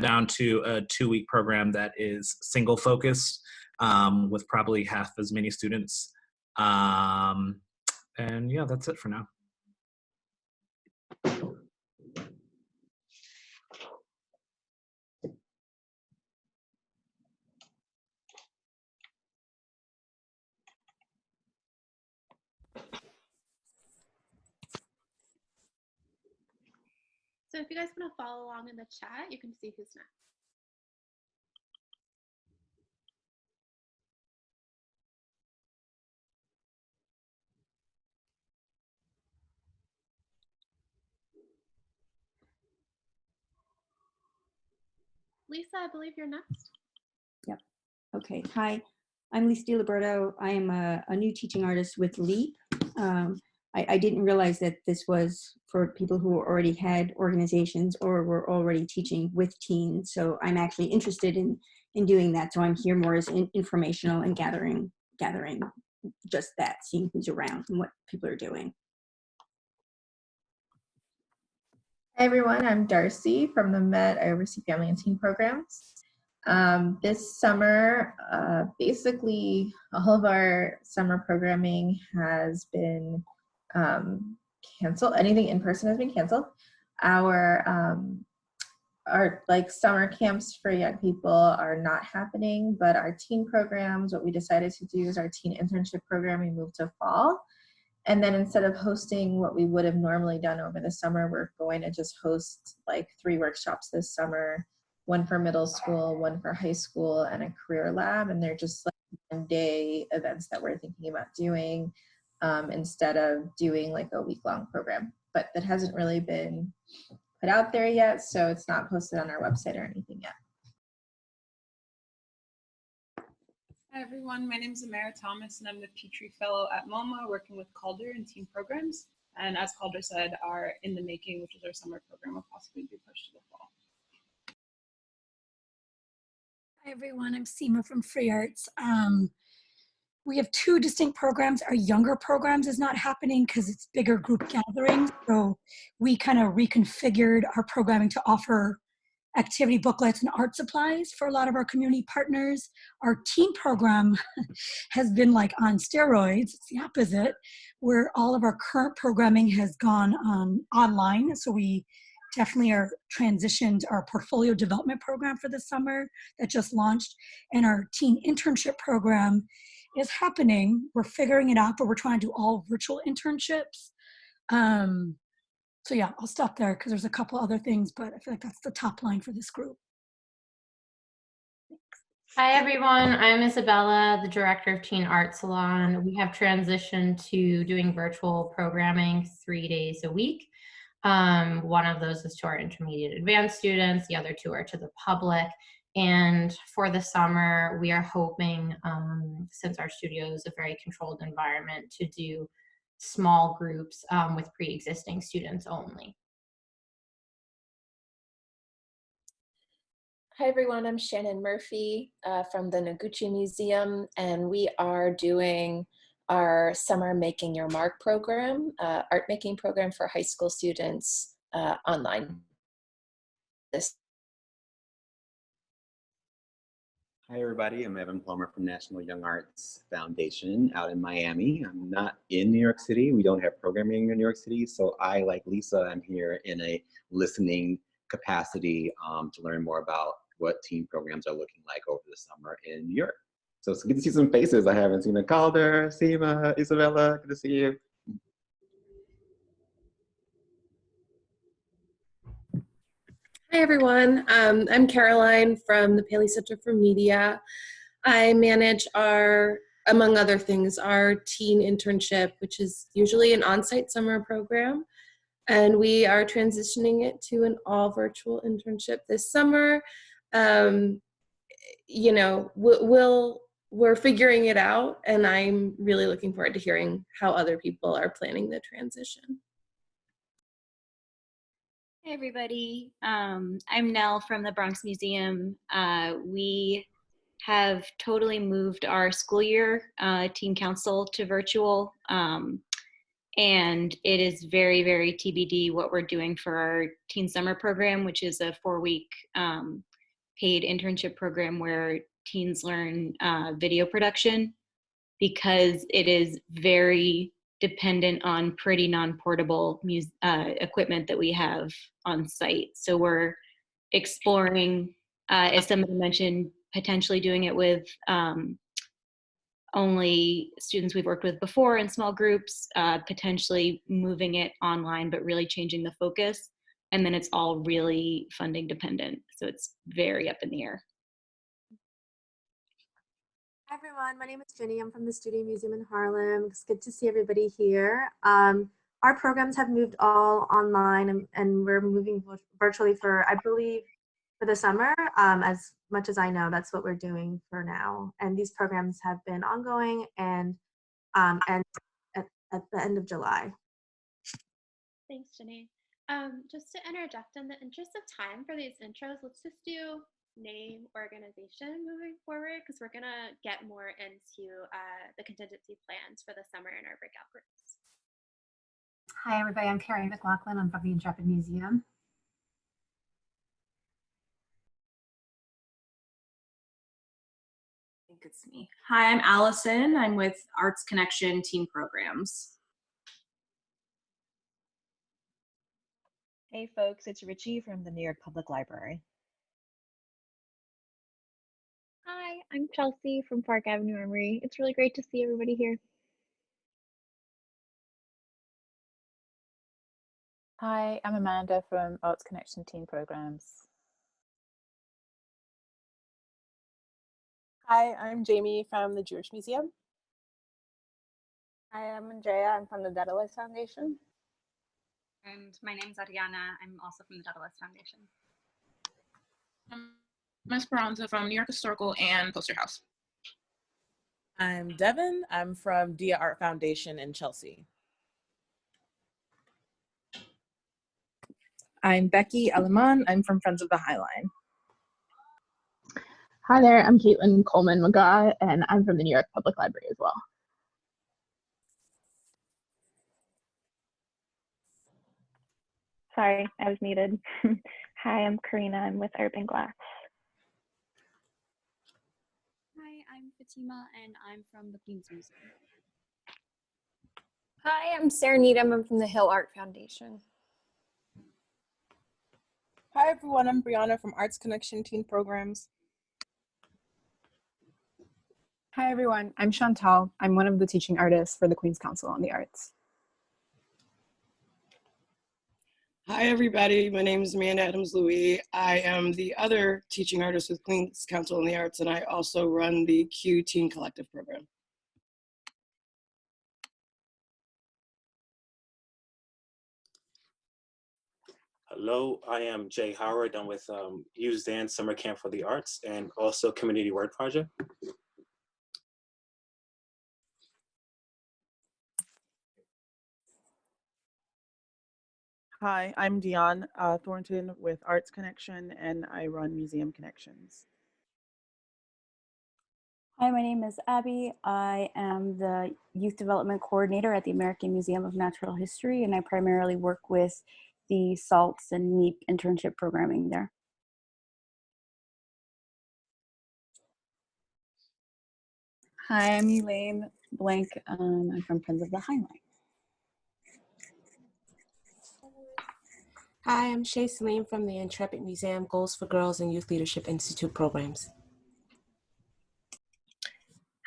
down to a 2-week program that is single focused, with probably half as many students. And yeah, that's it for now. So if you guys want to follow along in the chat, you can see who's next. Lisa, I believe you're next. Yep. Okay. Hi, I'm Lisa DiLiberto. I am a new teaching artist with LEAP. I didn't realize that this was for people who already had organizations or were already teaching with teens. So I'm actually interested in doing that. So I'm here more as informational and gathering just that, seeing who's around and what people are doing. Hi everyone, I'm Darcy from the Met. I oversee family and teen programs. This summer, basically all of our summer programming has been canceled. Anything in person has been canceled. Our like summer camps for young people are not happening, but our teen programs, what we decided to do is our teen internship program, we moved to fall. And then instead of hosting what we would have normally done over the summer, we're going to just host like 3 workshops this summer, one for middle school, one for high school, and a career lab. And they're just like one-day events that we're thinking about doing instead of doing like a week-long program. But that hasn't really been put out there yet, so it's not posted on our website or anything yet. Hi everyone, my name is Amara Thomas and I'm the Petrie Fellow at MoMA working with Calder and teen programs. And as Calder said, are In the Making, which is our summer program, will possibly be pushed to the fall. Hi everyone, I'm Seema from Free Arts. We have 2 distinct programs. Our younger programs is not happening because it's bigger group gatherings. So we kind of reconfigured our programming to offer activity booklets and art supplies for a lot of our community partners. Our teen program has been like on steroids. It's the opposite, where all of our current programming has gone online. So we definitely are transitioned our portfolio development program for the summer that just launched. And our teen internship program is happening. We're figuring it out, but we're trying to do all virtual internships. So yeah, I'll stop there because there's a couple other things, but I feel like that's the top line for this group. Thanks. Hi everyone, I'm Isabella, the director of Teen Art Salon. We have transitioned to doing virtual programming 3 days a week. One of those is to our intermediate advanced students, the other 2 are to the public. And for the summer, we are hoping, since our studio is a very controlled environment, to do small groups with pre-existing students only. Hi everyone, I'm Shannon Murphy from the Noguchi Museum, and we are doing our summer Making Your Mark program, art making program for high school students online. Hi everybody, I'm Evan Plummer from National Young Arts Foundation out in Miami. I'm not in New York City. We don't have programming in New York City, so I, like Lisa, am here in a listening capacity to learn more about what teen programs are looking like over the summer in New York. So it's good to see some faces I haven't seen. Calder, Seema, Isabella, good to see you. Hi everyone, I'm Caroline from the Paley Center for Media. I manage our, among other things, our teen internship, which is usually an on-site summer program. And we are transitioning it to an all virtual internship this summer. You know, we're figuring it out, and I'm really looking forward to hearing how other people are planning the transition. Hey everybody, I'm Nell from the Bronx Museum. We have totally moved our school year teen council to virtual, And it is very, very TBD what we're doing for our teen summer program, which is a 4-week paid internship program where teens learn video production, because it is very dependent on pretty non-portable equipment that we have on site. So we're exploring, as somebody mentioned, potentially doing it with only students we've worked with before in small groups, potentially moving it online, but really changing the focus. And then it's all really funding dependent. So it's very up in the air. Hi everyone, my name is Jenny. I'm from the Studio Museum in Harlem. It's good to see everybody here. Our programs have moved all online, and we're moving virtually for, I believe, for the summer. As much as I know, that's what we're doing for now. And these programs have been ongoing and at the end of July. Thanks, Jenny. Just to interject, in the interest of time for these intros, let's just do name, organization moving forward, because we're gonna get more into the contingency plans for the summer in our breakout groups. Hi everybody, I'm Carrie McLaughlin. I'm from the Intrepid Museum. I think it's me. Hi, I'm Allison. I'm with Arts Connection Teen Programs. Hey folks, it's Richie from the New York Public Library. Hi, I'm Chelsea from Park Avenue Armory. It's really great to see everybody here. Hi, I'm Amanda from Arts Connection Teen Programs. Hi, I'm Jamie from the Jewish Museum. Hi, I'm Andrea. I'm from the Daedalus Foundation. And my name is Ariana. I'm also from the Daedalus Foundation. I'm Esperanza from New York Historical and Poster House. I'm Devin. I'm from Dia Art Foundation in Chelsea. I'm Becky Alaman. I'm from Friends of the High Line. Hi there, I'm Caitlin Coleman McGaw, and I'm from the New York Public Library as well. Sorry, I was muted. Hi, I'm Karina. I'm with Urban Glass. Hi, I'm Fatima, and I'm from the Queens Museum. Hi, I'm Sarah Needham. I'm from the Hill Art Foundation. Hi everyone, I'm Brianna from Arts Connection Teen Programs. Hi everyone, I'm Chantal. I'm one of the teaching artists for the Queen's Council on the Arts. Hi everybody, my name is Amanda Adams-Louis. I am the other teaching artist with Queen's Council on the Arts, and I also run the Q Teen Collective program. Hello, I am Jay Howard. I'm with Use Dance Summer Camp for the Arts and also Community Word Project. Hi, I'm Dion Thornton with Arts Connection, and I run Museum Connections. Hi, my name is Abby. I am the Youth Development Coordinator at the American Museum of Natural History, and I primarily work with the SALTS and MEEP internship programming there. Hi, I'm Elaine Blank. I'm from Friends of the High Line. Hi, I'm Shay Salim from the Intrepid Museum Goals for Girls and Youth Leadership Institute programs.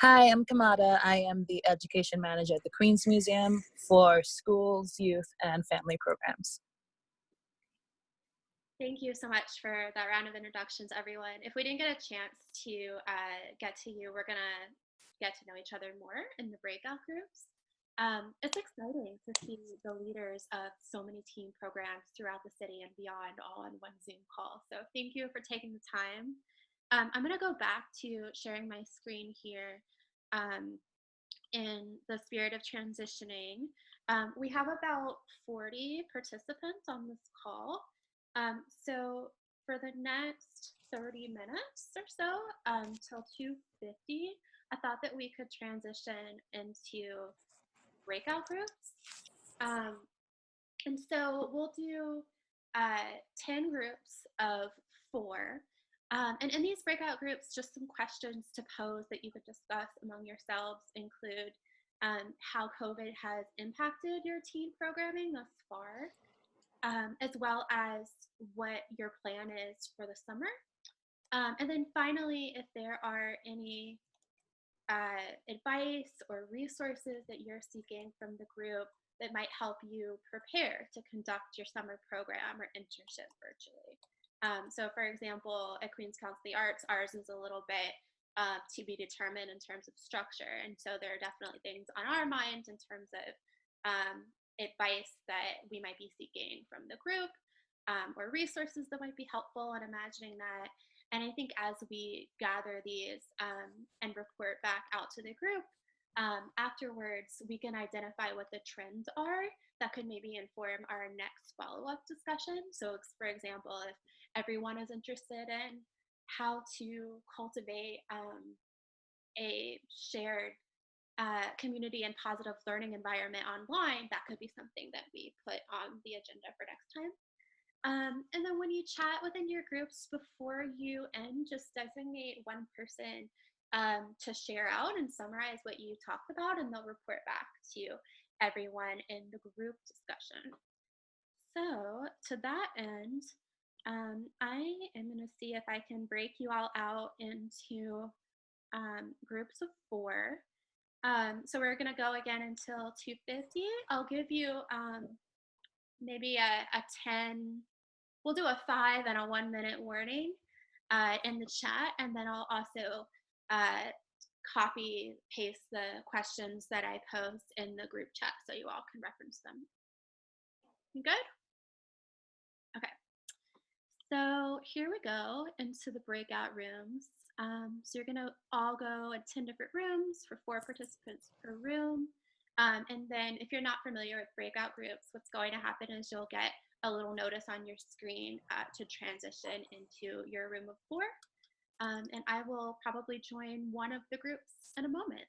Hi, I'm Kamada. I am the Education Manager at the Queens Museum for schools, youth, and family programs. Thank you so much for that round of introductions, everyone. If we didn't get a chance to get to you, we're gonna get to know each other more in the breakout groups. It's exciting to see the leaders of so many teen programs throughout the city and beyond all on one Zoom call. So thank you for taking the time. I'm gonna go back to sharing my screen here in the spirit of transitioning. We have about 40 participants on this call. So for the next 30 minutes or so, till 2:50, I thought that we could transition into breakout groups. And so we'll do 10 groups of 4. And in these breakout groups, just some questions to pose that you could discuss among yourselves include how COVID has impacted your teen programming thus far, as well as what your plan is for the summer. And then finally, if there are any advice or resources that you're seeking from the group that might help you prepare to conduct your summer program or internship virtually. So for example, at Queens Council of the Arts, ours is a little bit to be determined in terms of structure. And so there are definitely things on our mind in terms of advice that we might be seeking from the group or resources that might be helpful in imagining that. And I think as we gather these and report back out to the group, afterwards, we can identify what the trends are that could maybe inform our next follow-up discussion. So for example, if everyone is interested in how to cultivate a shared community and positive learning environment online, that could be something that we put on the agenda for next time. And then when you chat within your groups before you end, just designate one person to share out and summarize what you talked about, and they'll report back to everyone in the group discussion. So to that end, I am going to see if I can break you all out into groups of 4. So we're going to go again until 2:50. I'll give you maybe a 10, we'll do a 5 and a 1-minute warning in the chat, and then I'll also copy paste the questions that I post in the group chat so you all can reference them. You good? Okay. So here we go into the breakout rooms. So you're gonna all go in 10 different rooms for 4 participants per room. And then if you're not familiar with breakout groups, what's going to happen is you'll get a little notice on your screen to transition into your room of 4. And I will probably join one of the groups in a moment.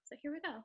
So here we go.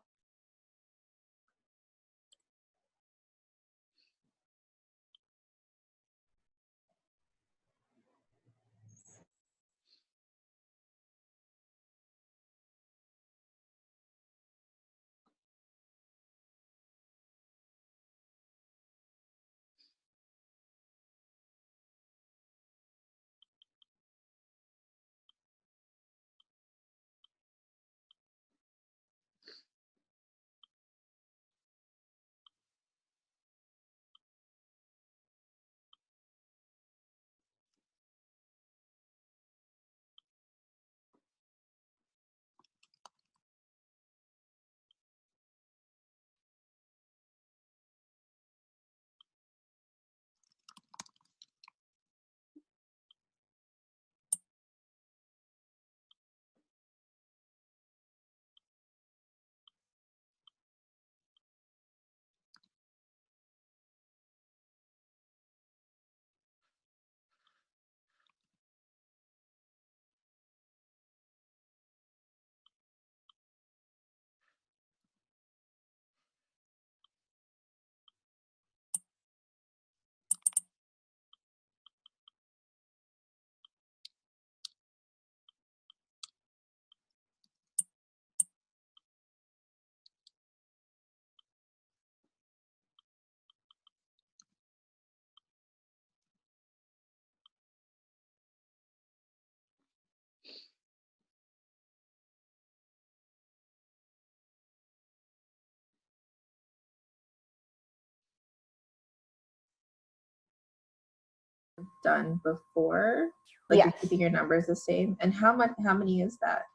Done before, like Yes. you're keeping your numbers the same, and how many is that?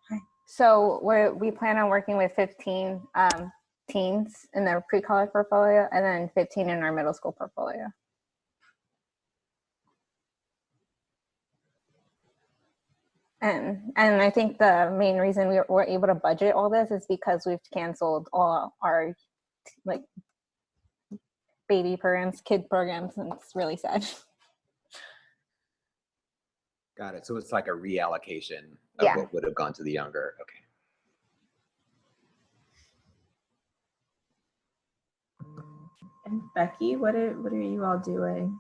So we plan on working with 15 teens in their pre-college portfolio, and then 15 in our middle school portfolio. And I think the main reason we were able to budget all this is because we've canceled all our like baby programs, kid programs, and it's really sad. Got it. So it's like a reallocation of Yeah. what would have gone to the younger. Okay. And Becky, what are you all doing?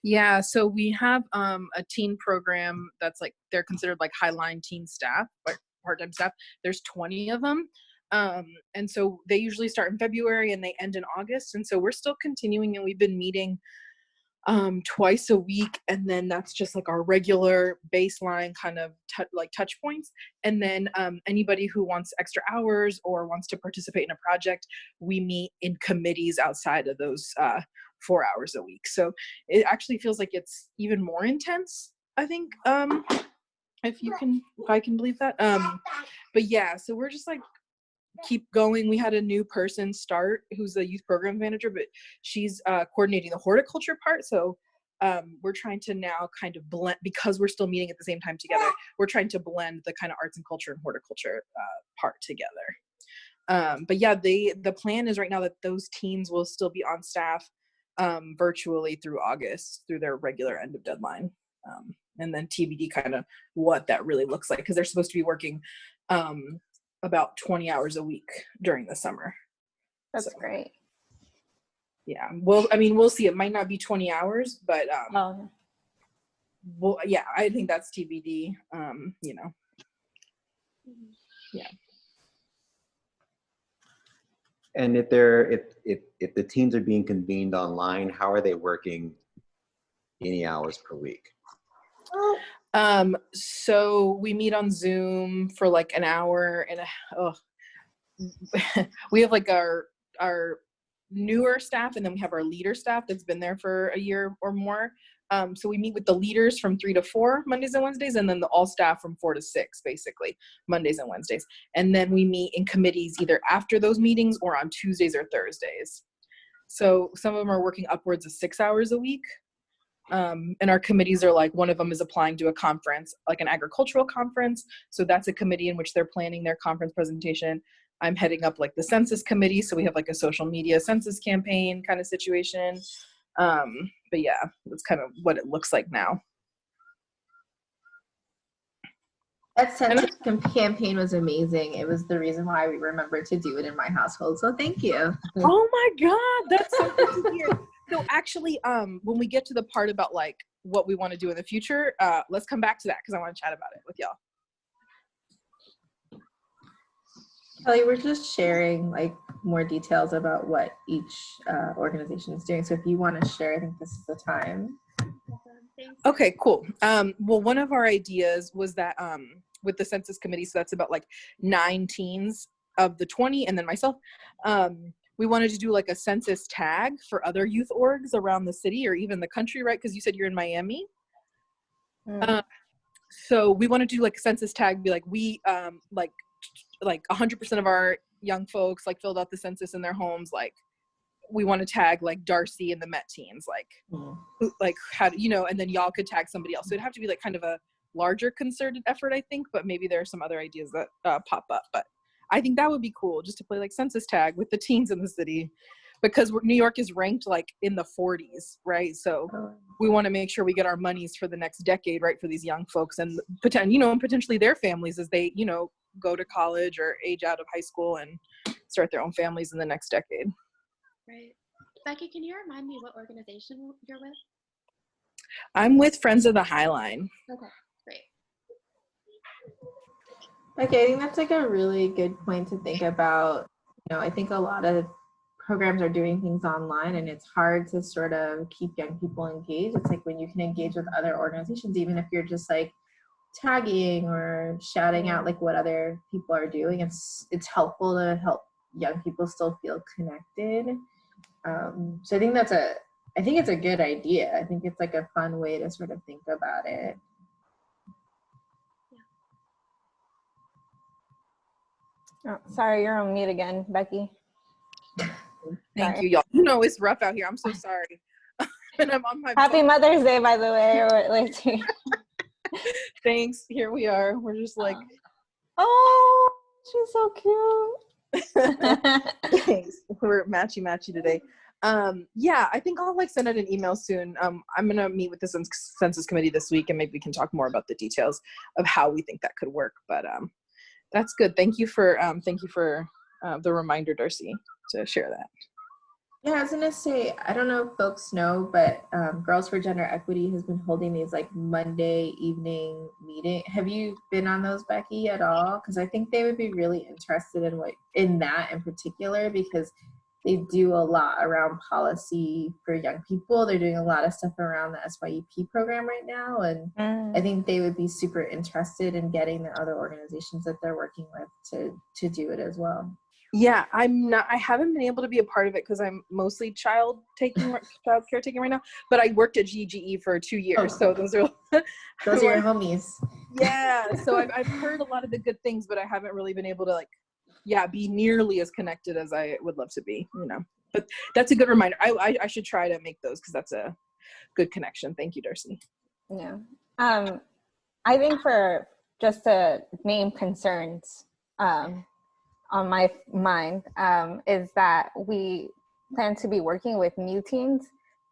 Yeah, so we have a teen program that's like, they're considered like Highline teen staff, like part-time staff. There's 20 of them. And so they usually start in February and they end in August. And so we're still continuing, and we've been meeting twice a week, and then that's just like our regular baseline kind of touch points. And then anybody who wants extra hours or wants to participate in a project, we meet in committees outside of those 4 hours a week. So it actually feels like it's even more intense, I think, if I can believe that. But yeah, so we're just like keep going. We had a new person start who's the youth program manager, but she's coordinating the horticulture part. So we're trying to now kind of blend, because we're still meeting at the same time together, we're trying to blend the kind of arts and culture and horticulture part together. But yeah, the plan is right now that those teens will still be on staff virtually through August, through their regular end of deadline. And then TBD kind of what that really looks like, because they're supposed to be working about 20 hours a week during the summer. That's great. Yeah, well, I mean, we'll see. It might not be 20 hours, but well, yeah, I think that's TBD. You know, yeah. And if the teams are being convened online, how are they working any hours per week? So we meet on Zoom for like an hour and we have like our newer staff, and then we have our leader staff that's been there for a year or more. So we meet with the leaders from 3 to 4 Mondays and Wednesdays, and then the all staff from 4 to 6, basically Mondays and Wednesdays. And then we meet in committees either after those meetings or on Tuesdays or Thursdays. So some of them are working upwards of 6 hours a week. And our committees are like, one of them is applying to a conference, like an agricultural conference. So that's a committee in which they're planning their conference presentation. I'm heading up like the census committee. So we have like a social media census campaign kind of situation. But yeah, that's kind of what it looks like now. That census campaign was amazing. It was the reason why we remembered to do it in my household. So thank you. Oh my God, that's so good to hear. So actually, when we get to the part about like what we want to do in the future, let's come back to that, because I want to chat about it with y'all. Kelly, we're just sharing like more details about what each organization is doing. So if you want to share, I think this is the time. Okay, cool. Well, one of our ideas was that with the census committee, so that's about like 9 teens of the 20, and then myself, we wanted to do like a census tag for other youth orgs around the city or even the country, right? Because you said you're in Miami. So we want to do like a census tag, be like, we like 100% of our young folks like filled out the census in their homes. Like we want to tag like Darcy and the Met teams, like how do, you know, and then y'all could tag somebody else. So it'd have to be like kind of a larger concerted effort, I think, but maybe there are some other ideas that pop up. But I think that would be cool, just to play like census tag with the teens in the city, because New York is ranked like in the 40s, right? So we want to make sure we get our monies for the next decade, right, for these young folks and potentially their families as they, you know, go to college or age out of high school and start their own families in the next decade. Right. Becky, can you remind me what organization you're with? I'm with Friends of the Highline. Okay, great. Okay, I think that's like a really good point to think about. You know, I think a lot of programs are doing things online, and it's hard to sort of keep young people engaged. It's like when you can engage with other organizations, even if you're just like tagging or shouting out like what other people are doing, it's helpful to help young people still feel connected. So I think it's a good idea. I think it's like a fun way to sort of think about it. Oh, sorry, you're on mute again, Becky. Thank you, y'all. You know, it's rough out here. I'm so sorry. And I'm on my Happy Mother's Day, by the way. Thanks. Here we are. We're just like, oh, she's so cute. Thanks. We're matchy today. Yeah, I think I'll like send out an email soon. I'm gonna meet with the census committee this week, and maybe we can talk more about the details of how we think that could work. But that's good. Thank you for the reminder, Darcy, to share that. Yeah, I was gonna say, I don't know if folks know, but Girls for Gender Equity has been holding these like Monday evening meeting. Have you been on those, Becky, at all? Because I think they would be really interested in that in particular, because they do a lot around policy for young people. They're doing a lot of stuff around the SYEP program right now, and I think they would be super interested in getting the other organizations that they're working with to do it as well. Yeah, I haven't been able to be a part of it because I'm mostly child caretaking right now, but I worked at GGE for 2 years. So those are your homies. Yeah. So I've heard a lot of the good things, but I haven't really been able to be nearly as connected as I would love to be, but that's a good reminder. I should try to make those because that's a good connection. Thank you, Darcy. Yeah. I think for just to name concerns, on my mind is that we plan to be working with new teens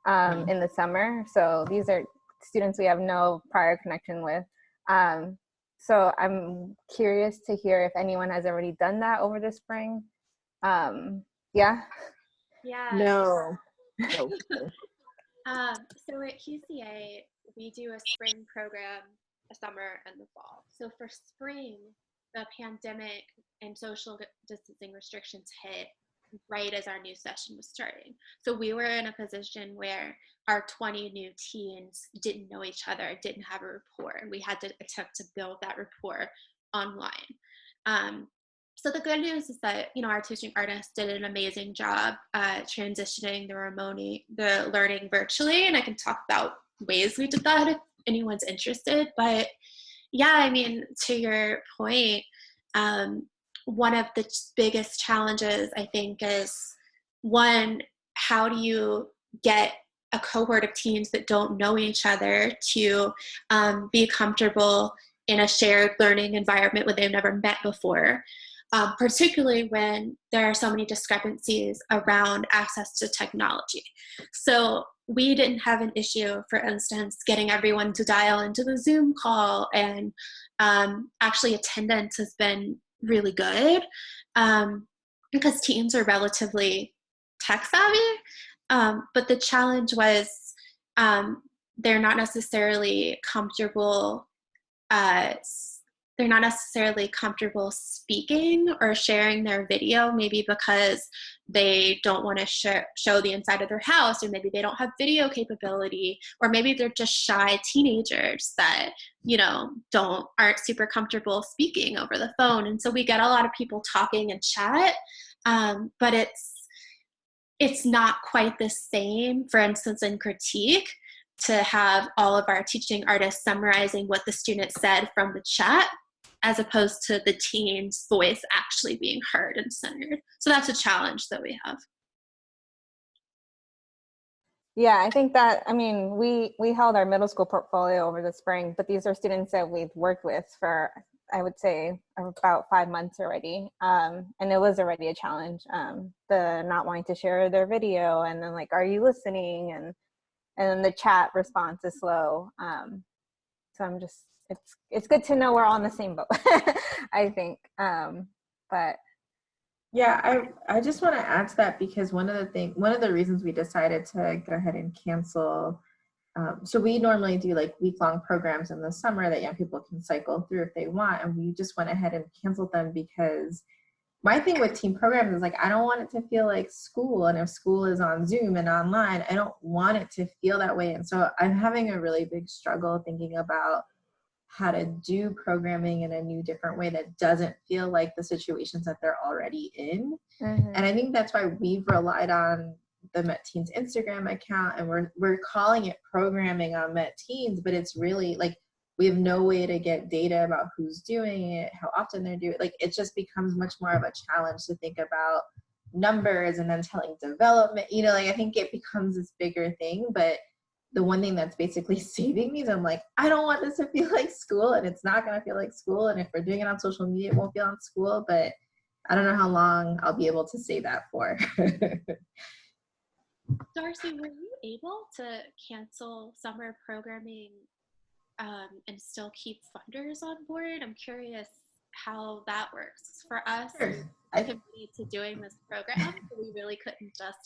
in the summer. So these are students we have no prior connection with. So I'm curious to hear if anyone has already done that over the spring. Yeah. Yeah. No. So at QCA, we do a spring program, a summer, and the fall. So for spring, the pandemic and social distancing restrictions hit right as our new session was starting. So we were in a position where our 20 new teens didn't know each other, didn't have a rapport, and we had to attempt to build that rapport online. So the good news is that, our teaching artists did an amazing job transitioning the learning virtually, and I can talk about ways we did that if anyone's interested. But yeah, to your point, one of the biggest challenges, I think, is one, how do you get a cohort of teens that don't know each other to be comfortable in a shared learning environment where they've never met before, particularly when there are so many discrepancies around access to technology. So we didn't have an issue, for instance, getting everyone to dial into the Zoom call, and actually attendance has been really good because teens are relatively tech savvy, but the challenge was they're not necessarily comfortable speaking or sharing their video, maybe because they don't want to show the inside of their house, or maybe they don't have video capability, or maybe they're just shy teenagers that aren't super comfortable speaking over the phone. And so we get a lot of people talking in chat, but it's not quite the same, for instance, in critique, to have all of our teaching artists summarizing what the student said from the chat, as opposed to the teen's voice actually being heard and centered. So that's a challenge that we have. Yeah, I think that, we held our middle school portfolio over the spring, but these are students that we've worked with for, I would say, about 5 months already. And it was already a challenge, the not wanting to share their video, and then are you listening? And then the chat response is slow. So I'm just, it's good to know we're all in the same boat, I think. But yeah, I just want to add to that, because one of the reasons we decided to go ahead and cancel, so we normally do week-long programs in the summer that young people can cycle through if they want, and we just went ahead and canceled them because my thing with teen programs is I don't want it to feel like school, and if school is on Zoom and online, I don't want it to feel that way. And so I'm having a really big struggle thinking about how to do programming in a new, different way that doesn't feel like the situations that they're already in. Mm-hmm. And I think that's why we've relied on the Met Teens Instagram account, and we're calling it programming on Met Teens, but it's really we have no way to get data about who's doing it, how often they're doing it. It just becomes much more of a challenge to think about numbers and then telling development, I think it becomes this bigger thing. But the one thing that's basically saving me is I'm I don't want this to feel like school, and it's not going to feel like school. And if we're doing it on social media, it won't feel on school, but I don't know how long I'll be able to say that for. Darcy, were you able to cancel summer programming and still keep funders on board? I'm curious how that works. For us, Sure. I committed to doing this program, so we really couldn't just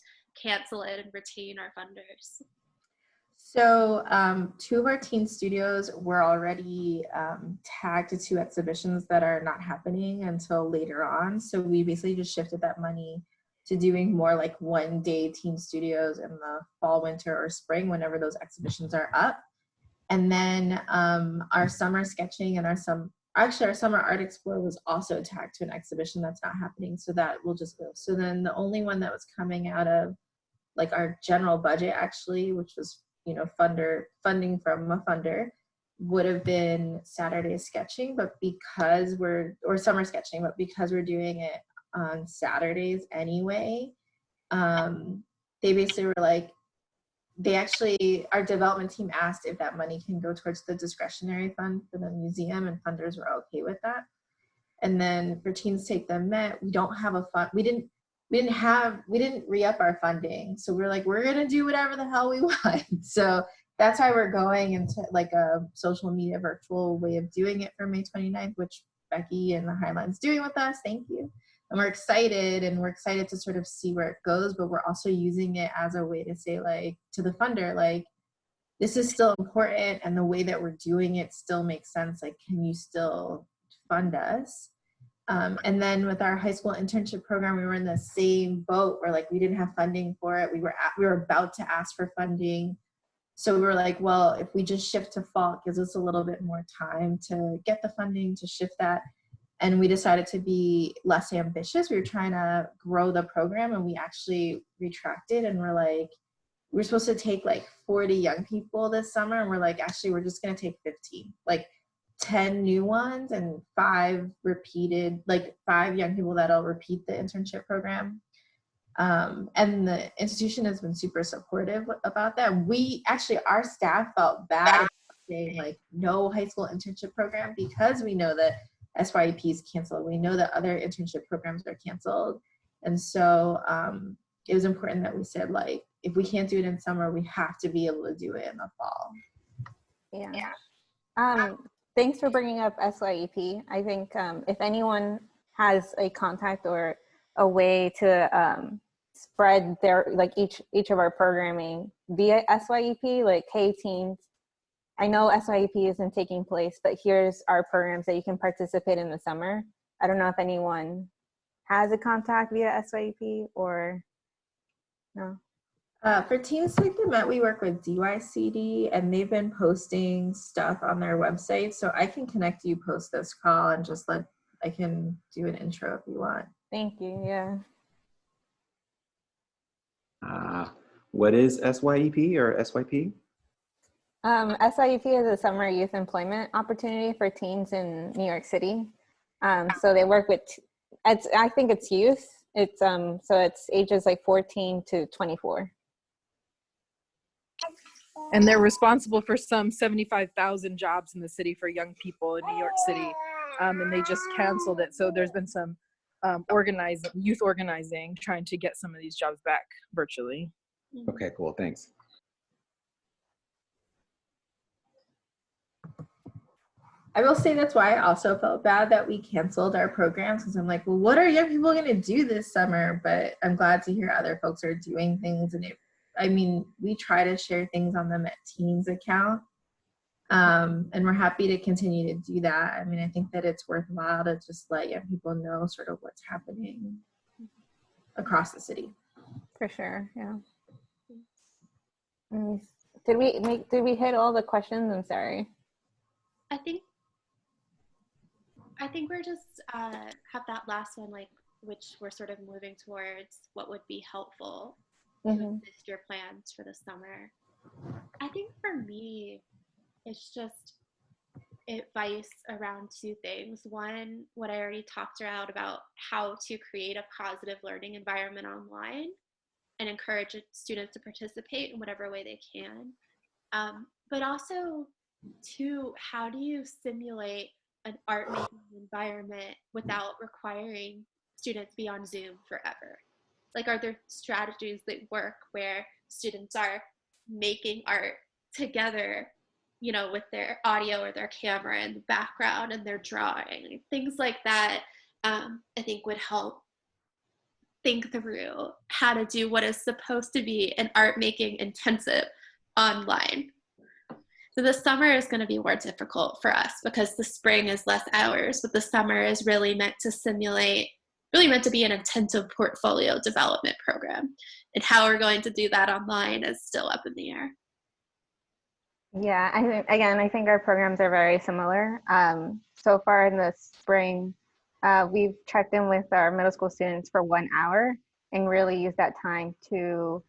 cancel it and retain our funders? So 2 of our teen studios were already tagged to 2 exhibitions that are not happening until later on. So we basically just shifted that money to doing more like one-day teen studios in the fall, winter, or spring, whenever those exhibitions are up. And then our summer sketching and our summer art explore was also tagged to an exhibition that's not happening. So that will just go. So then the only one that was coming out of like our general budget actually, which was, you know, funding from a funder, would have been Saturday sketching, but because or summer sketching, but because we're doing it on Saturdays anyway, they basically were like, our development team asked if that money can go towards the discretionary fund for the museum, and funders were okay with that. And then for Teens Take the Met, we don't have a fund. We didn't re-up our funding. So we're like, we're gonna do whatever the hell we want. So that's why we're going into like a social media virtual way of doing it for May 29th, which Becky and the Highline's doing with us. Thank you. And we're excited to sort of see where it goes, but we're also using it as a way to say like to the funder, like, this is still important and the way that we're doing it still makes sense. Like, can you still fund us? And then with our high school internship program, we were in the same boat where like we didn't have funding for it. We were about to ask for funding. So we were like, well, if we just shift to fall, it gives us a little bit more time to get the funding to shift that. And we decided to be less ambitious. We were trying to grow the program, and we actually retracted, and we're like, we're supposed to take like 40 young people this summer, and we're like, actually, we're just gonna take 15, like 10 new ones and 5 repeated, like 5 young people that'll repeat the internship program. And the institution has been super supportive about that. Our staff felt bad about saying like no high school internship program, because we know that SYEP is canceled. We know that other internship programs are canceled. And so it was important that we said, like, if we can't do it in summer, we have to be able to do it in the fall. Yeah. Thanks for bringing up SYEP. I think if anyone has a contact or a way to spread their, like each of our programming via SYEP, like, hey teens, I know SYEP isn't taking place, but here's our programs that you can participate in the summer. I don't know if anyone has a contact via SYEP or no. For Teens Take the Met, we work with DYCD, and they've been posting stuff on their website. So I can connect you post this call and just I can do an intro if you want. Thank you, yeah. What is SYEP or SYP? SYEP is a summer youth employment opportunity for teens in New York City. So they work with, I think it's youth. It's so it's ages like 14 to 24. And they're responsible for some 75,000 jobs in the city for young people in New York City. And they just canceled it. So there's been some youth organizing, trying to get some of these jobs back virtually. Okay, cool, thanks. I will say that's why I also felt bad that we canceled our programs, because I'm like, well, what are young people going to do this summer? But I'm glad to hear other folks are doing things. And we try to share things on the Met Teens account. And we're happy to continue to do that. I mean, I think that it's worthwhile to just let young people know sort of what's happening across the city. For sure, yeah. Did we hit all the questions? I'm sorry. I think we're just have that last one, like, which we're sort of moving towards what would be helpful to assist your plans for the summer. I think for me, it's just advice around 2 things. One, what I already talked about how to create a positive learning environment online and encourage students to participate in whatever way they can. But also, 2, how do you simulate an art making environment without requiring students be on Zoom forever? Like, are there strategies that work where students are making art together, you know, with their audio or their camera in the background and they're drawing? Things like that, I think would help think through how to do what is supposed to be an art making intensive online. So the summer is going to be more difficult for us because the spring is less hours, but the summer is really meant to be an intensive portfolio development program. And how we're going to do that online is still up in the air. Yeah, I think our programs are very similar. So far in the spring, we've checked in with our middle school students for 1 hour and really use that time to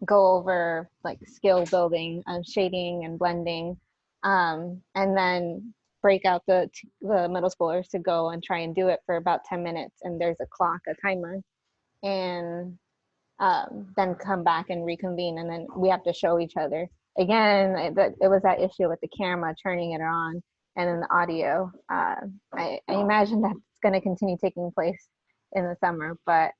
go over like skill building, shading and blending, and then break out the middle schoolers to go and try and do it for about 10 minutes. And there's a timer, and then come back and reconvene, and then we have to show each other. Again, it was that issue with the camera, turning it on, and then the audio. I imagine that's going to continue taking place in the summer, but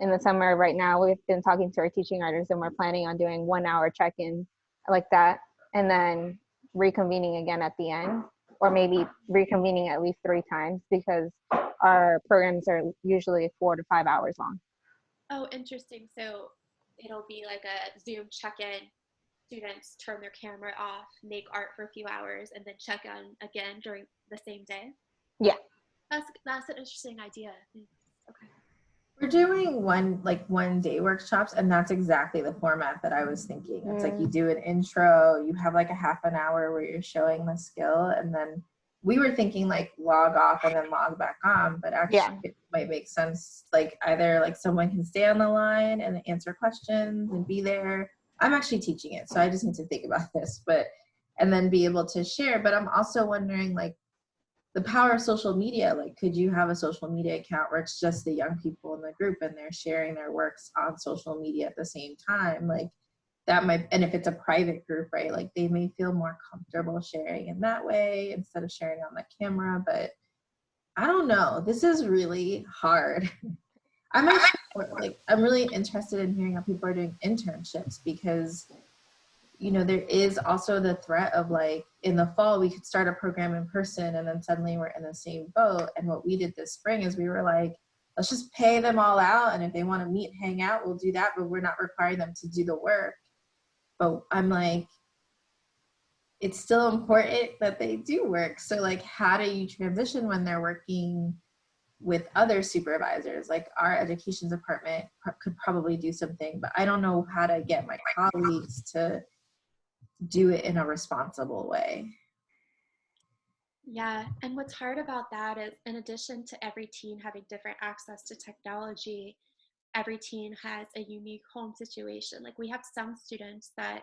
in the summer right now, we've been talking to our teaching artists, and we're planning on doing 1 hour check-in like that, and then reconvening again at the end, or maybe reconvening at least 3 times, because our programs are usually 4 to 5 hours long. Oh, interesting. So it'll be like a Zoom check-in. Students turn their camera off, make art for a few hours, and then check in again during the same day. Yeah. That's an interesting idea. Okay. We're doing one day workshops, and that's exactly the format that I was thinking. It's like you do an intro, you have like a half an hour where you're showing the skill, and then we were thinking like log off and then log back on, but actually it might make sense. Like either like someone can stay on the line and answer questions and be there. I'm actually teaching it, so I just need to think about this, and then be able to share. But I'm also wondering like the power of social media. Like, could you have a social media account where it's just the young people in the group and they're sharing their works on social media at the same time? Like that might, and if it's a private group, right, like they may feel more comfortable sharing in that way instead of sharing on the camera. But I don't know, this is really hard. I'm really interested in hearing how people are doing internships, because there is also the threat of like in the fall we could start a program in person and then suddenly we're in the same boat. And what we did this spring is we were like, let's just pay them all out, and if they want to meet, hang out, we'll do that, but we're not requiring them to do the work. But I'm like, it's still important that they do work. So like, how do you transition when they're working with other supervisors? Like our education department could probably do something, but I don't know how to get my colleagues to do it in a responsible way. Yeah, and what's hard about that is, in addition to every teen having different access to technology, every teen has a unique home situation. Like we have some students that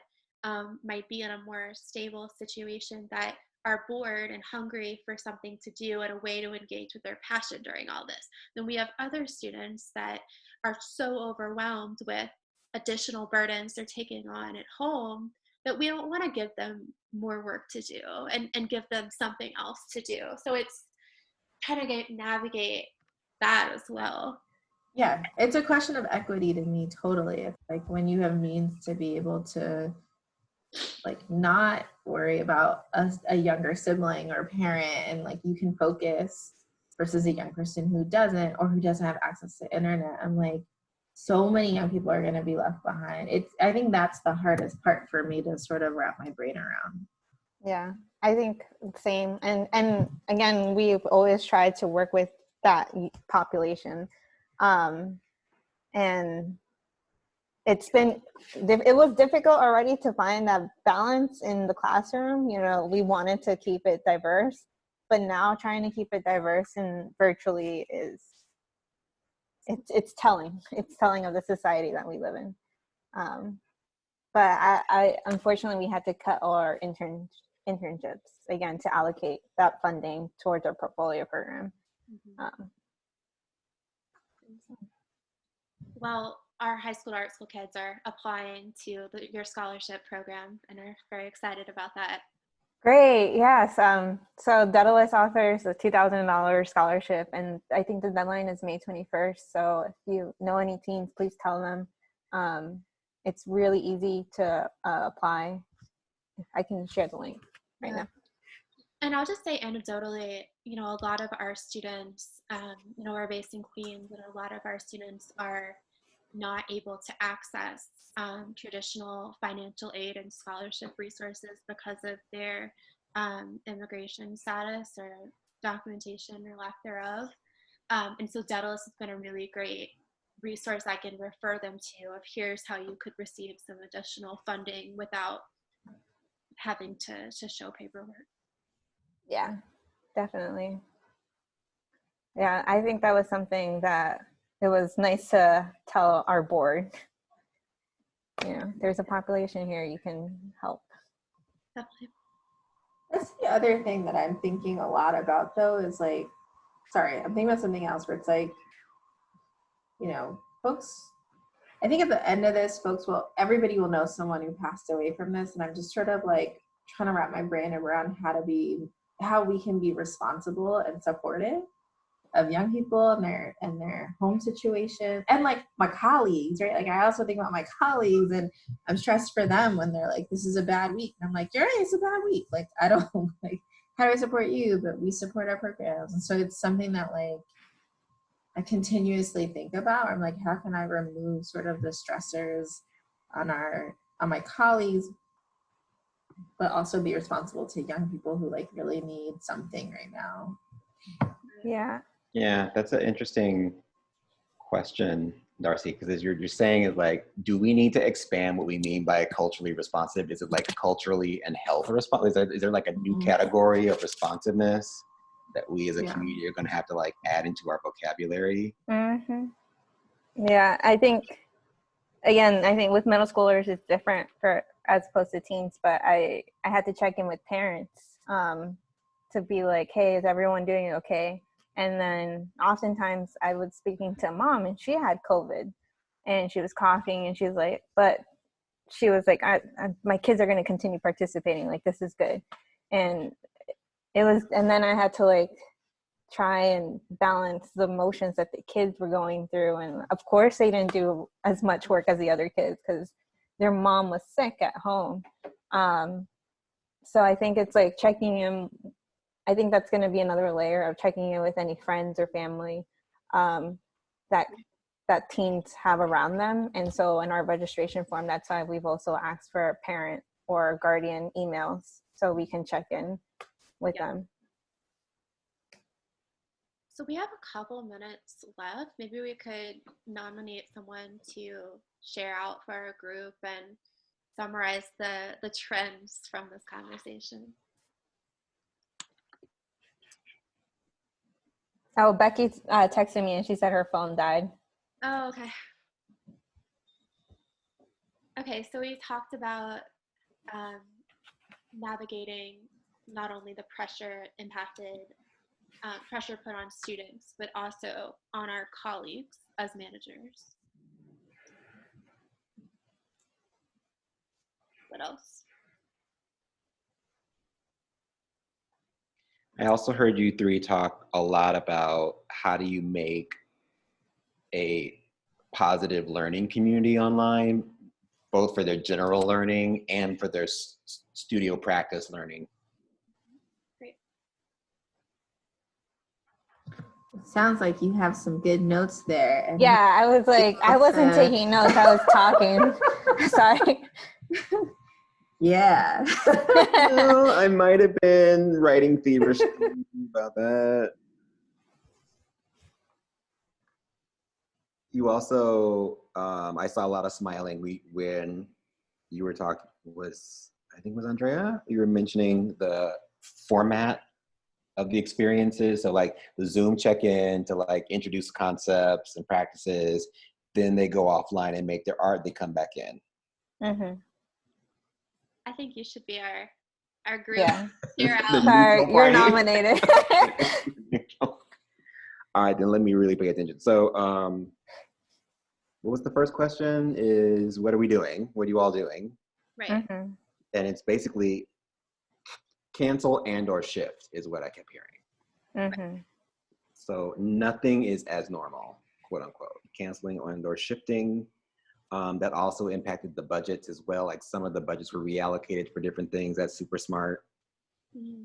might be in a more stable situation that are bored and hungry for something to do and a way to engage with their passion during all this. Then we have other students that are so overwhelmed with additional burdens they're taking on at home that we don't want to give them more work to do and give them something else to do. So it's trying to navigate that as well. Yeah, it's a question of equity to me, totally. It's like when you have means to be able to like not worry about a younger sibling or parent, and like you can focus, versus a young person who doesn't, or who doesn't have access to internet. I'm like, so many young people are going to be left behind. I think that's the hardest part for me to sort of wrap my brain around. Yeah, I think same. And again, we've always tried to work with that population. And it was difficult already to find that balance in the classroom. We wanted to keep it diverse, but now trying to keep it diverse and virtually it's telling of the society that we live in. But I unfortunately we had to cut all our internships again to allocate that funding towards our portfolio program. Well, our high school art school kids are applying to your scholarship program and are very excited about that. Great, yes. So Daedalus offers a $2,000 scholarship, and I think the deadline is May 21st. So if you know any teens, please tell them. It's really easy to apply. I can share the link right now. And And I'll just say anecdotally, you know, a lot of our students, you know, we're based in Queens, and a lot of our students are not able to access traditional financial aid and scholarship resources because of their immigration status or documentation or lack thereof. And so Daedalus has been a really great resource I can refer them to of here's how you could receive some additional funding without having to show paperwork. Yeah, definitely. Yeah, I think that was something that it was nice to tell our board. You know, there's a population here, you can help. Definitely. That's the other thing that I'm thinking a lot about, though, is like, sorry, I'm thinking about something else where it's like, you know, folks, I think at the end of this, everybody will know someone who passed away from this. And I'm just sort of like trying to wrap my brain around how we can be responsible and supportive of young people and their home situation, and like my colleagues, right? Like I also think about my colleagues, and I'm stressed for them when they're like, this is a bad week. And I'm like, you're right, it's a bad week. Like, I don't like, how do I support you? But we support our programs. And so it's something that like I continuously think about. I'm like, how can I remove sort of the stressors on my colleagues, but also be responsible to young people who like really need something right now. Yeah. Yeah, that's an interesting question, Darcy, because as you're saying is like, do we need to expand what we mean by culturally responsive? Is it like culturally and health responsive? Is there like a new category of responsiveness that we as a community are going to have to like add into our vocabulary? Mm-hmm. Yeah, I think with middle schoolers it's different as opposed to teens, but I had to check in with parents to be like, hey, is everyone doing okay? And then oftentimes I was speaking to mom, and she had COVID and she was coughing, and she was like, my kids are going to continue participating. Like, this is good. And then I had to like try and balance the emotions that the kids were going through. And of course they didn't do as much work as the other kids because their mom was sick at home. So I think it's like checking in. I think that's going to be another layer of checking in with any friends or family that teens have around them. And so in our registration form, that's why we've also asked for a parent or guardian emails so we can check in with them. So we have a couple minutes left. Maybe we could nominate someone to share out for our group and summarize the trends from this conversation. Oh, Becky texted me and she said her phone died. Oh, okay. Okay, so we talked about navigating not only the pressure put on students, but also on our colleagues as managers. What else? I also heard you three talk a lot about how do you make a positive learning community online, both for their general learning and for their studio practice learning. Great. It sounds like you have some good notes there. And yeah, I was like, I wasn't taking notes, I was talking. Sorry. Yeah. Well, I might have been writing feverishly about that. You also, I saw a lot of smiling when you were talking, I think it was Andrea? You were mentioning the format of the experiences. So like the Zoom check-in to like introduce concepts and practices, then they go offline and make their art, they come back in. Mm-hmm. I think you should be our group. Yeah. Sorry, you're nominated. All right, then let me really pay attention. So what was the first question is, what are we doing? What are you all doing? Right. Mm-hmm. And it's basically cancel and or shift is what I kept hearing. Mm-hmm. So nothing is as normal, quote unquote. Canceling and or shifting. That also impacted the budgets as well. Like some of the budgets were reallocated for different things. That's super smart. Mm-hmm.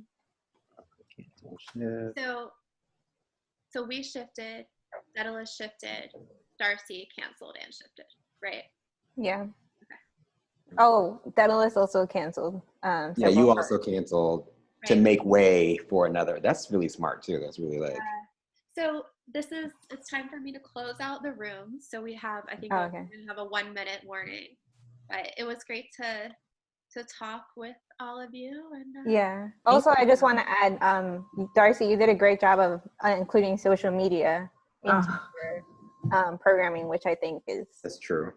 So we shifted, Daedalus shifted, Darcy canceled and shifted, right? Yeah. Oh, Daedalus also canceled. Yeah, several you times. also canceled to Right. make way for another. That's really smart too. That's really like. So it's time for me to close out the room. So we have, I think Oh, we're okay. going to have a 1 minute warning. But it was great to talk with all of you. And Yeah. Also, I just want to add, Darcy, you did a great job of including social media into your programming, which I think is That's true.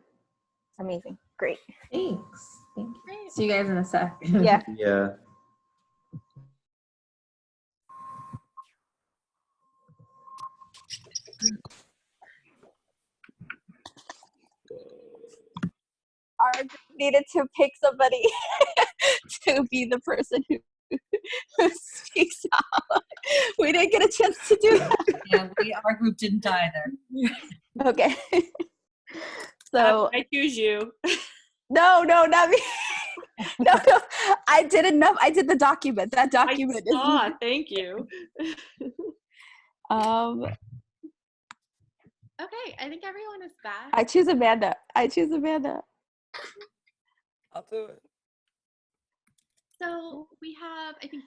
amazing. Great. Thanks. Thank you. See you guys in a sec. Yeah. Yeah. Our group needed to pick somebody to be the person who speaks out. We didn't get a chance to do that. Yeah, our group didn't either. Okay. So I choose you. No, not me. No, I did enough. I did the document. That document I saw, thank you. Okay, I think everyone is back. I choose Amanda. I'll do it. So we have, I think,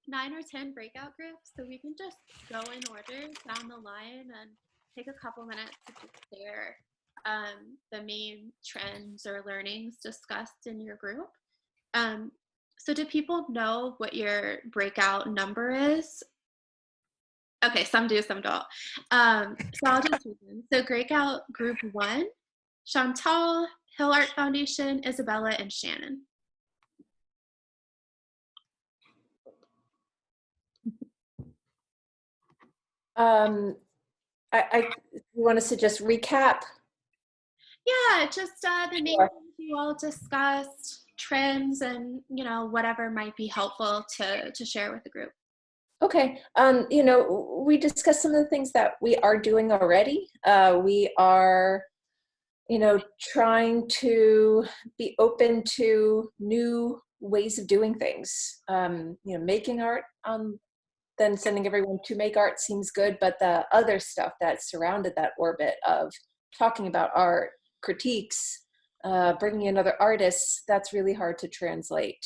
9 or 10 breakout groups. So we can just go in order down the line and take a couple minutes to just share the main trends or learnings discussed in your group. So do people know what your breakout number is? Okay, some do, some don't. So I'll just read them. So breakout group 1, Chantal, Hill Art Foundation, Isabella, and Shannon. I you want us to just recap? Yeah, just the main things you all discussed, trends, and whatever might be helpful to share with the group. Okay. We discussed some of the things that we are doing already. We are, trying to be open to new ways of doing things. Making art, then sending everyone to make art seems good, but the other stuff that surrounded that orbit of talking about art, critiques, bringing in other artists, that's really hard to translate.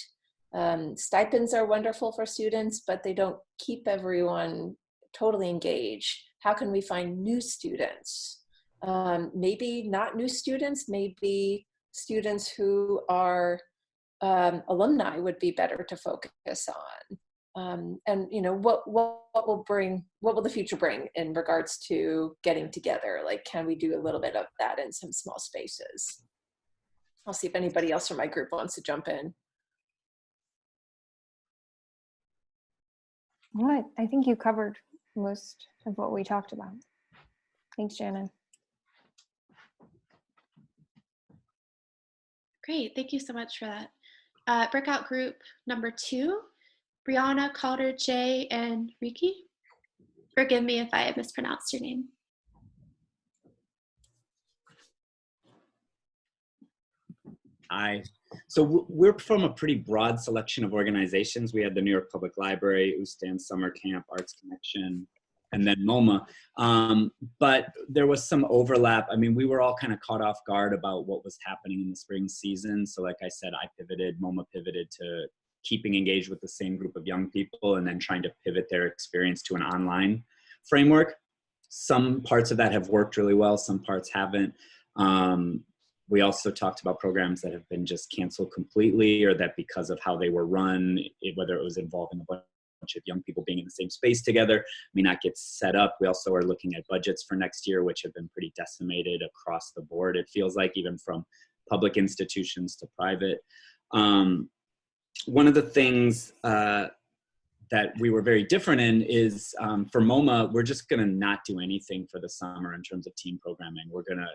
Stipends are wonderful for students, but they don't keep everyone totally engaged. How can we find new students? Maybe not new students, maybe students who are alumni would be better to focus on. What will the future bring in regards to getting together? Like, can we do a little bit of that in some small spaces? I'll see if anybody else from my group wants to jump in. What? I think you covered most of what we talked about. Thanks, Shannon. Great, thank you so much for that. Breakout group number 2, Brianna, Calder, Jay, and Riki. Forgive me if I mispronounced your name. Hi. So we're from a pretty broad selection of organizations. We had the New York Public Library, USTAN Summer Camp, Arts Connection, and then MoMA. But there was some overlap. I mean, we were all kind of caught off guard about what was happening in the spring season. So like I said, MoMA pivoted to keeping engaged with the same group of young people and then trying to pivot their experience to an online framework. Some parts of that have worked really well, some parts haven't. We also talked about programs that have been just canceled completely, or that because of how they were run, whether it was involving a bunch of young people being in the same space together, may not get set up. We also are looking at budgets for next year, which have been pretty decimated across the board. It feels like, even from public institutions to private. One of the things that we were very different in is for MoMA, we're just gonna not do anything for the summer in terms of teen programming. We're gonna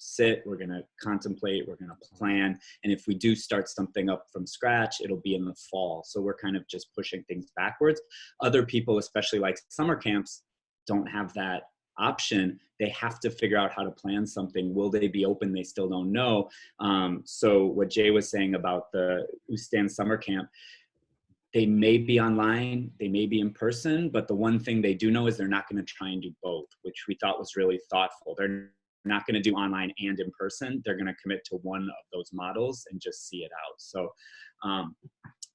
sit, we're gonna contemplate, we're gonna plan. And if we do start something up from scratch, it'll be in the fall. So we're kind of just pushing things backwards. Other people, especially like summer camps, don't have that option. They have to figure out how to plan something. Will they be open? They still don't know. So what Jay was saying about the USTAN summer camp, they may be online, they may be in person, but the one thing they do know is they're not going to try and do both, which we thought was really thoughtful. They're not going to do online and in person. They're going to commit to one of those models and just see it out. So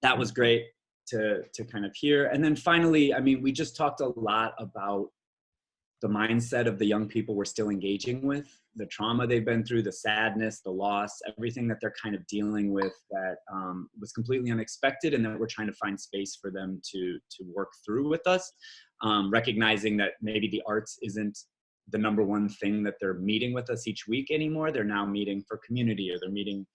that was great to kind of hear. And then finally, I mean, we just talked a lot about the mindset of the young people we're still engaging with, the trauma they've been through, the sadness, the loss, everything that they're kind of dealing with that was completely unexpected, and that we're trying to find space for them to work through with us, recognizing that maybe the arts isn't the number one thing that they're meeting with us each week anymore. They're now meeting for community, or they're meeting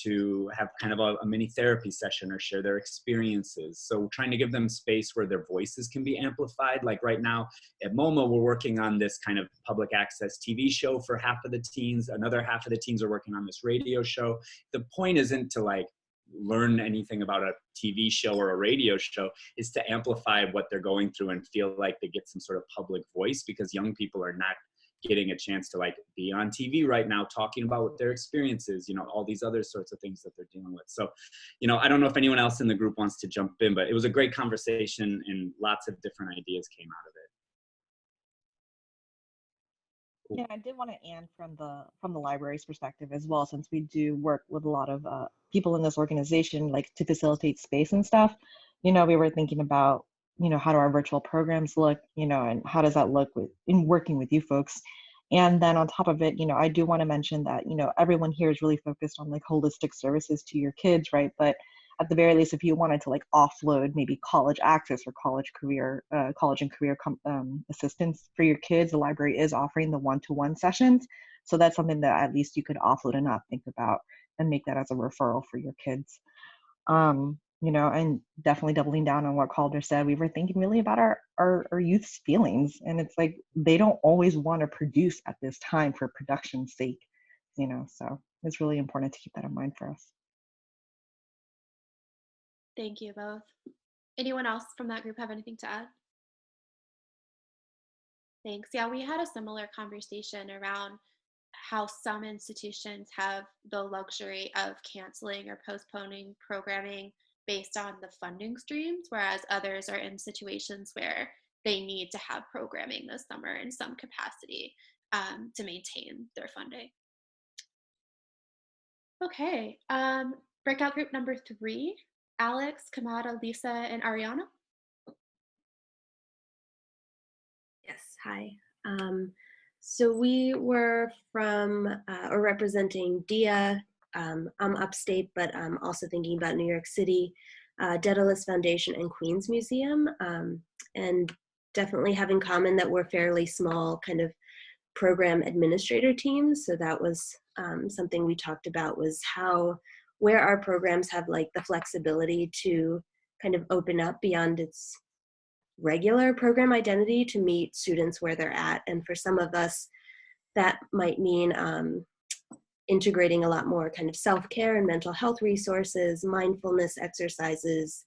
to have kind of a mini therapy session or share their experiences. So trying to give them space where their voices can be amplified. Like right now at MoMA, we're working on this kind of public access TV show for half of the teens. Another half of the teens are working on this radio show. The point isn't to like learn anything about a TV show or a radio show, is to amplify what they're going through and feel like they get some sort of public voice, because young people are not getting a chance to like be on TV right now talking about what their experiences, you know, all these other sorts of things that they're dealing with. So, you know, I don't know if anyone else in the group wants to jump in, but it was a great conversation and lots of different ideas came out of it. Yeah, I did want to add from the library's perspective as well, since we do work with a lot of people in this organization, like to facilitate space and stuff. You know, we were thinking about, you know, how do our virtual programs look, you know, and how does that look in working with you folks. And then on top of it, you know, I do want to mention that, you know, everyone here is really focused on like holistic services to your kids, right? But at the very least, if you wanted to like offload maybe college access or college and career assistance for your kids, the library is offering the one-to-one sessions. So that's something that at least you could offload and not think about, and make that as a referral for your kids. You know, and definitely doubling down on what Calder said, we were thinking really about our youth's feelings. And it's like, they don't always want to produce at this time for production's sake, you know, so it's really important to keep that in mind for us. Thank you both. Anyone else from that group have anything to add? Thanks. Yeah, we had a similar conversation around how some institutions have the luxury of canceling or postponing programming based on the funding streams, whereas others are in situations where they need to have programming this summer in some capacity to maintain their funding. Okay, breakout group number 3, Alex, Kamada, Lisa, and Ariana. Yes, hi. So we were from or representing DIA. I'm upstate, but I'm also thinking about New York City, Daedalus Foundation, and Queens Museum, and definitely have in common that we're fairly small kind of program administrator teams. So that was something we talked about, was where our programs have like the flexibility to kind of open up beyond its regular program identity to meet students where they're at. And for some of us, that might mean integrating a lot more kind of self-care and mental health resources, mindfulness exercises,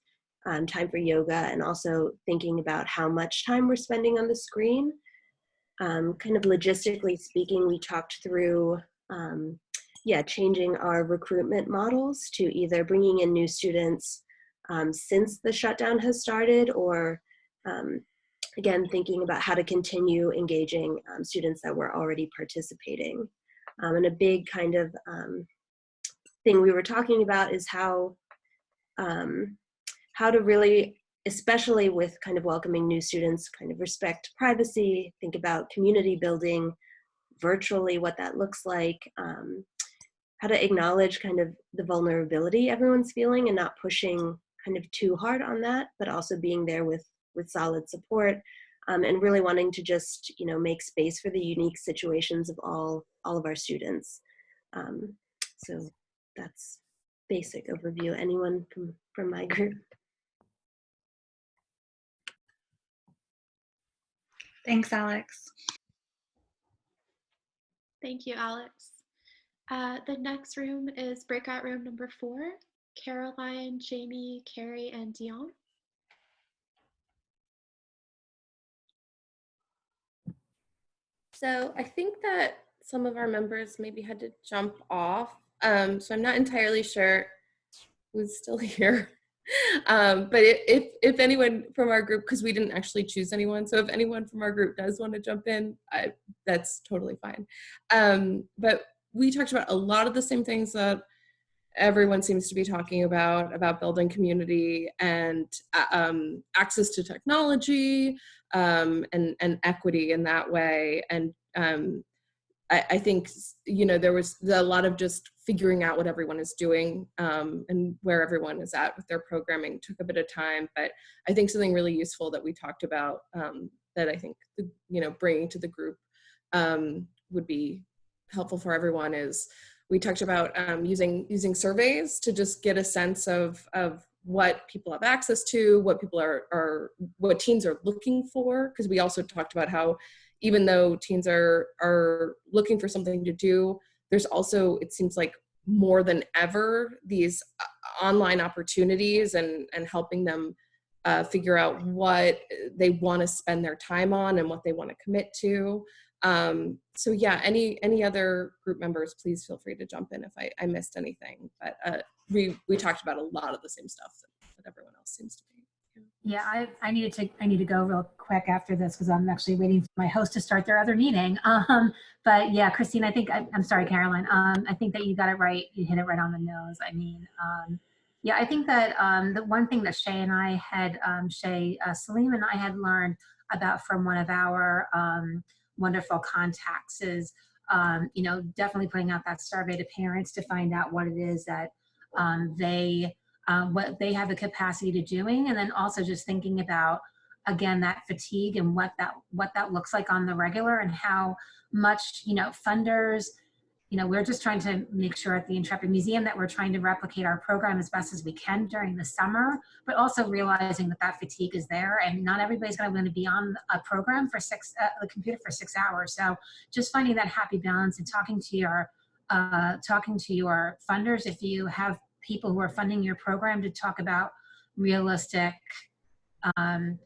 time for yoga, and also thinking about how much time we're spending on the screen. Kind of logistically speaking, we talked through changing our recruitment models to either bringing in new students since the shutdown has started, or again, thinking about how to continue engaging students that were already participating. And a big kind of thing we were talking about is how to really, especially with kind of welcoming new students, kind of respect privacy, think about community building virtually, what that looks like, how to acknowledge kind of the vulnerability everyone's feeling and not pushing kind of too hard on that, but also being there with solid support, and really wanting to just, you know, make space for the unique situations of all of our students. So that's basic overview. Anyone from my group? Thanks, Alex. Thank you, Alex. The next room is breakout room number 4, Caroline, Jamie, Carrie, and Dion. So I think that some of our members maybe had to jump off. So I'm not entirely sure who's still here. But if anyone from our group, because we didn't actually choose anyone, so if anyone from our group does want to jump in, that's totally fine. But we talked about a lot of the same things that everyone seems to be talking about building community and access to technology, and equity in that way. And I think, there was a lot of just figuring out what everyone is doing, and where everyone is at with their programming took a bit of time. But I think something really useful that we talked about, that I think, bringing to the group would be helpful for everyone is we talked about using surveys to just get a sense of what people have access to, what people what teens are looking for. Because we also talked about how even though teens are looking for something to do, there's also, it seems like more than ever, these online opportunities and helping them figure out what they want to spend their time on and what they want to commit to. So yeah, any other group members, please feel free to jump in if I missed anything. But we talked about a lot of the same stuff that everyone else seems to be. Yeah, I need to go real quick after this because I'm actually waiting for my host to start their other meeting. But yeah, Christine, I think I'm sorry, Caroline. I think that you got it right. You hit it right on the nose. I mean, yeah, I think that the one thing that Shay and I had, Salim and I had learned about from one of our wonderful contacts is, definitely putting out that survey to parents to find out what it is that what they have the capacity to doing, and then also just thinking about, again, that fatigue and what that looks like on the regular and how much, funders, we're just trying to make sure at the Intrepid Museum that we're trying to replicate our program as best as we can during the summer, but also realizing that fatigue is there and not everybody's going to be on a program for the computer for 6 hours. So just finding that happy balance and talking to your funders, if you have people who are funding your program, to talk about realistic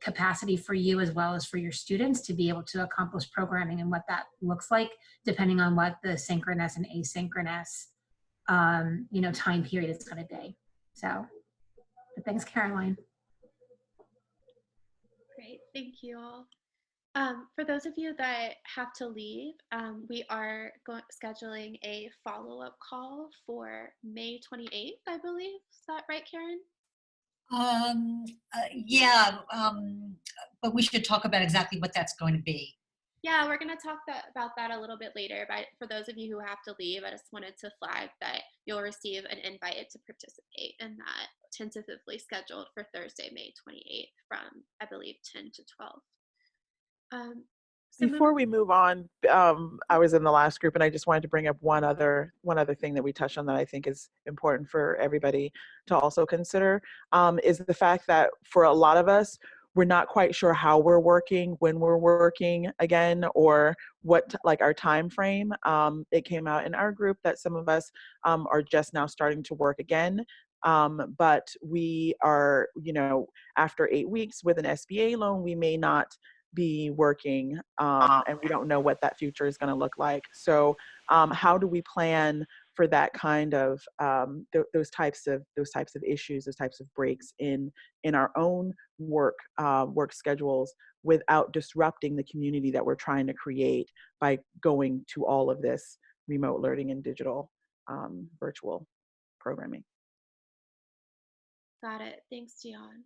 capacity for you as well as for your students to be able to accomplish programming and what that looks like depending on what the synchronous and asynchronous time period is going to be. So thanks, Caroline. Great, thank you all. For those of you that have to leave, we are scheduling a follow-up call for May 28th, I believe. Is that right, Karen? Yeah, but we should talk about exactly what that's going to be. Yeah, we're going to talk about that a little bit later. But for those of you who have to leave, I just wanted to flag that you'll receive an invite to participate in that, tentatively scheduled for Thursday, May 28th from, I believe, 10 to 12. Before we move on, I was in the last group and I just wanted to bring up one other thing that we touched on that I think is important for everybody to also consider, is the fact that for a lot of us, we're not quite sure how we're working, when we're working again, or what, like, our time frame. It came out in our group that some of us are just now starting to work again. But we are, after 8 weeks with an SBA loan, we may not be working, and we don't know what that future is going to look like. So how do we plan for that kind of those types of issues, those types of breaks in our own work schedules without disrupting the community that we're trying to create by going to all of this remote learning and digital virtual programming? Got it. Thanks, Gian.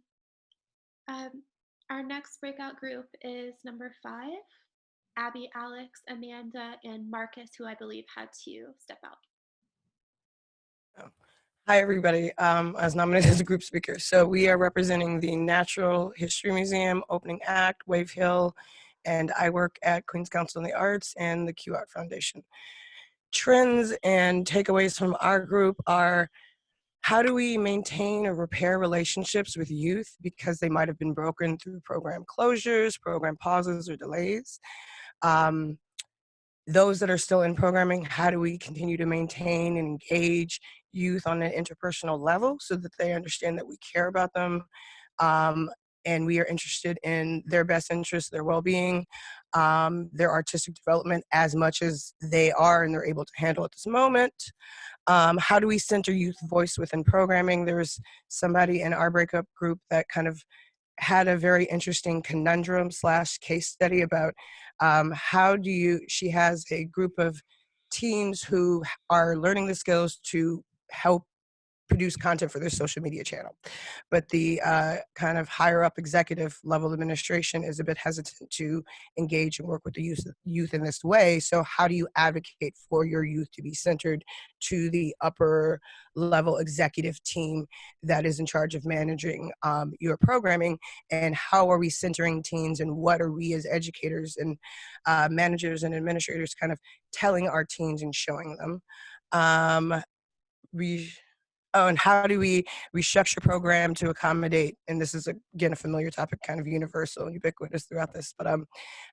Our next breakout group is number 5, Abby, Alex, Amanda, and Marcus, who I believe had to step out. Hi, everybody. As nominated as a group speaker. So we are representing the Natural History Museum, Opening Act, Wave Hill, and I work at Queens Council on the Arts and the Q Art Foundation. Trends and takeaways from our group are: how do we maintain or repair relationships with youth because they might have been broken through program closures, program pauses, or delays? Those that are still in programming, how do we continue to maintain and engage youth on an interpersonal level so that they understand that we care about them? and we are interested in their best interests, their well-being, their artistic development as much as they are and they're able to handle at this moment. How do we center youth voice within programming? There's somebody in our breakup group that kind of had a very interesting conundrum / case study about she has a group of teens who are learning the skills to help produce content for their social media channel. But the kind of higher up executive level administration is a bit hesitant to engage and work with the youth in this way. So how do you advocate for your youth to be centered to the upper level executive team that is in charge of managing your programming? And how are we centering teens, and what are we as educators and managers and administrators kind of telling our teens and showing them? And how do we restructure program to accommodate, and this is again a familiar topic, kind of universal and ubiquitous throughout this, but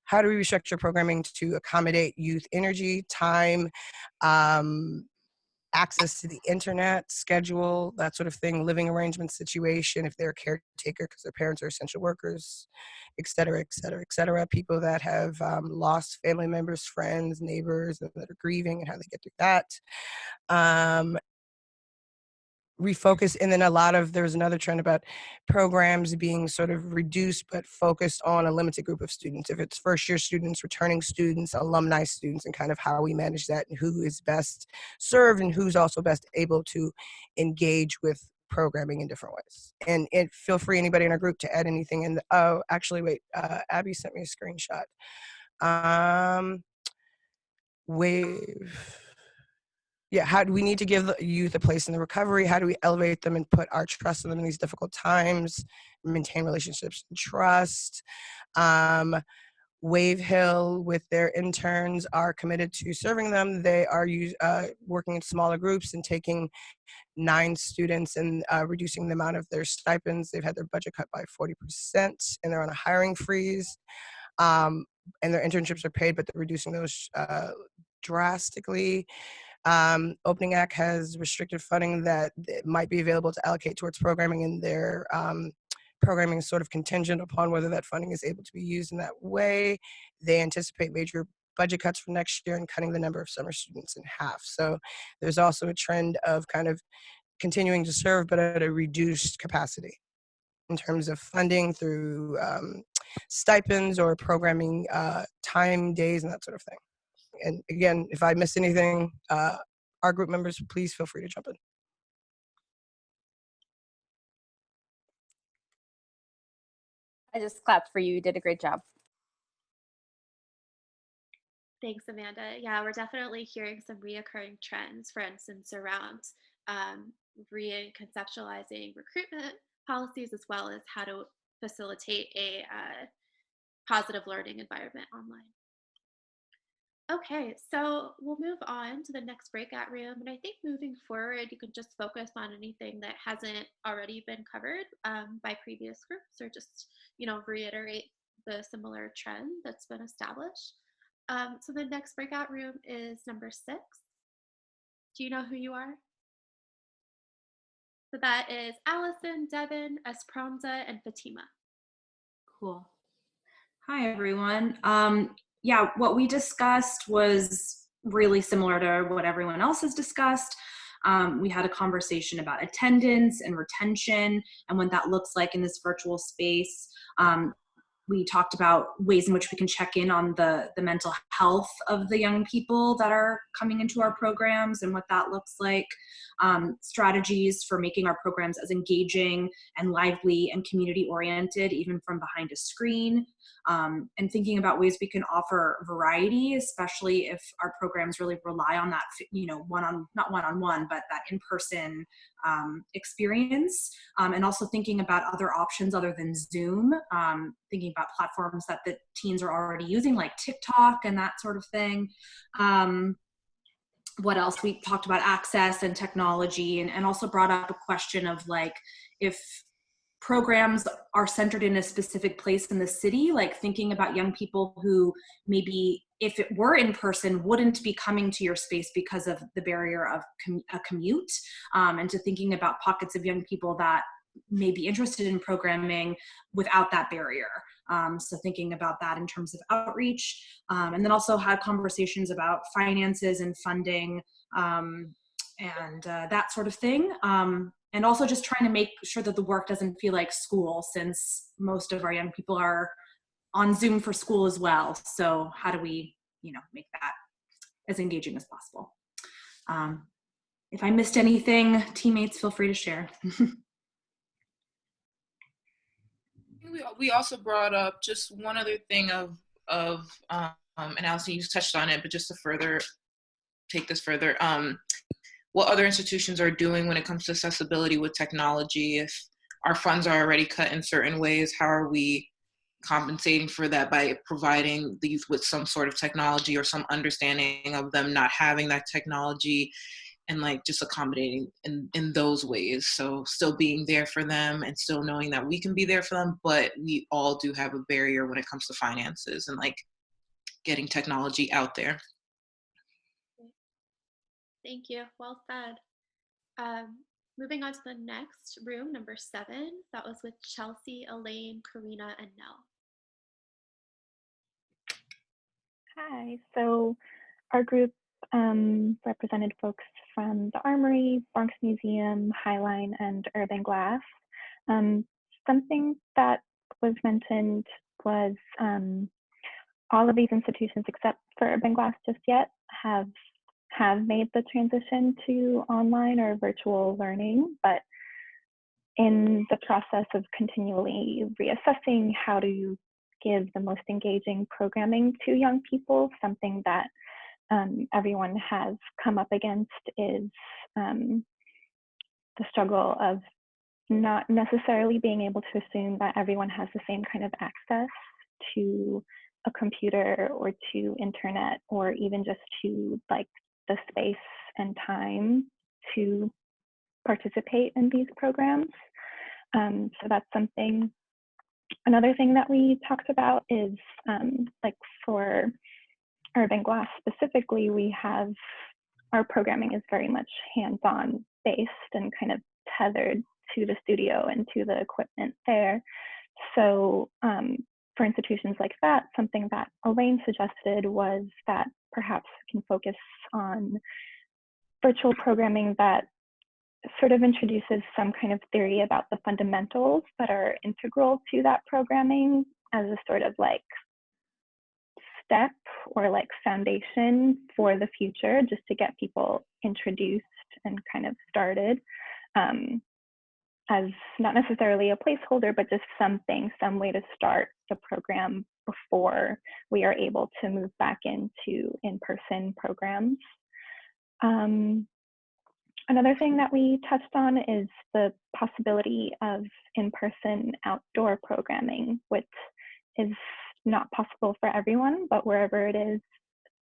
how do we restructure programming to accommodate youth energy, time, access to the internet, schedule, that sort of thing, living arrangement situation, if they're a caretaker because their parents are essential workers, et cetera, et cetera, et cetera. People that have lost family members, friends, neighbors, and that are grieving, and how they get through that. Refocus, and then there's another trend about programs being sort of reduced but focused on a limited group of students. If it's first year students, returning students, alumni students, and kind of how we manage that, and who is best served and who's also best able to engage with programming in different ways. And feel free, anybody in our group, to add anything. And actually, wait, Abby sent me a screenshot. Wave. Yeah, how do we need to give the youth a place in the recovery? How do we elevate them and put our trust in them in these difficult times, maintain relationships and trust? Wave Hill, with their interns, are committed to serving them. They are working in smaller groups and taking 9 students and reducing the amount of their stipends. They've had their budget cut by 40%, and they're on a hiring freeze. And their internships are paid, but they're reducing those drastically. Opening Act has restricted funding that might be available to allocate towards programming, and their programming is sort of contingent upon whether that funding is able to be used in that way. They anticipate major budget cuts for next year and cutting the number of summer students in half. So there's also a trend of kind of continuing to serve, but at a reduced capacity in terms of funding through stipends or programming time, days, and that sort of thing. And again, if I missed anything, our group members, please feel free to jump in. I just clapped for you. You did a great job. Thanks, Amanda. Yeah, we're definitely hearing some reoccurring trends, for instance, around reconceptualizing recruitment policies, as well as how to facilitate a positive learning environment online. Okay, so we'll move on to the next breakout room. And I think moving forward, you can just focus on anything that hasn't already been covered by previous groups, or just, reiterate the similar trend that's been established. So the next breakout room is number 6. Do you know who you are? So that is Allison, Devin, Esperanza, and Fatima. Cool. Hi, everyone. Yeah, what we discussed was really similar to what everyone else has discussed. We had a conversation about attendance and retention and what that looks like in this virtual space. We talked about ways in which we can check in on the mental health of the young people that are coming into our programs and what that looks like. Strategies for making our programs as engaging and lively and community oriented, even from behind a screen. And thinking about ways we can offer variety, especially if our programs really rely on that, not one-on-one, but that in-person experience. And also thinking about other options other than Zoom, thinking about platforms that the teens are already using, like TikTok and that sort of thing. What else? We talked about access and technology, and also brought up a question of if programs are centered in a specific place in the city, like thinking about young people who maybe, if it were in person, wouldn't be coming to your space because of the barrier of a commute, and to thinking about pockets of young people that may be interested in programming without that barrier. So thinking about that in terms of outreach, and then also had conversations about finances and funding, and that sort of thing. And also just trying to make sure that the work doesn't feel like school, since most of our young people are on Zoom for school as well. So how do we, make that as engaging as possible? If I missed anything, teammates, feel free to share. We also brought up just one other thing of and Allison, you touched on it, but just to further take this further, what other institutions are doing when it comes to accessibility with technology. If our funds are already cut in certain ways, how are we compensating for that by providing the youth with some sort of technology or some understanding of them not having that technology, and like just accommodating in those ways. So still being there for them and still knowing that we can be there for them, but we all do have a barrier when it comes to finances and like getting technology out there. Thank you. Well said. Moving on to the next room, number 7. That was with Chelsea, Elaine, Karina, and Nell. Hi. So our group represented folks from the Armory, Bronx Museum, Highline, and Urban Glass. Something that was mentioned was all of these institutions, except for Urban Glass just yet, have made the transition to online or virtual learning, but in the process of continually reassessing how to give the most engaging programming to young people, something that everyone has come up against is the struggle of not necessarily being able to assume that everyone has the same kind of access to a computer or to internet, or even just to like the space and time to participate in these programs. So that's something. Another thing that we talked about is like for Urban Glass specifically, we have our programming is very much hands-on based and kind of tethered to the studio and to the equipment there. So for institutions like that, something that Elaine suggested was that perhaps we can focus on virtual programming that sort of introduces some kind of theory about the fundamentals that are integral to that programming as a sort of like step or like foundation for the future, just to get people introduced and kind of started, as not necessarily a placeholder, but just something, some way to start the program before we are able to move back into in-person programs. Another thing that we touched on is the possibility of in-person outdoor programming, which is not possible for everyone, but wherever it is,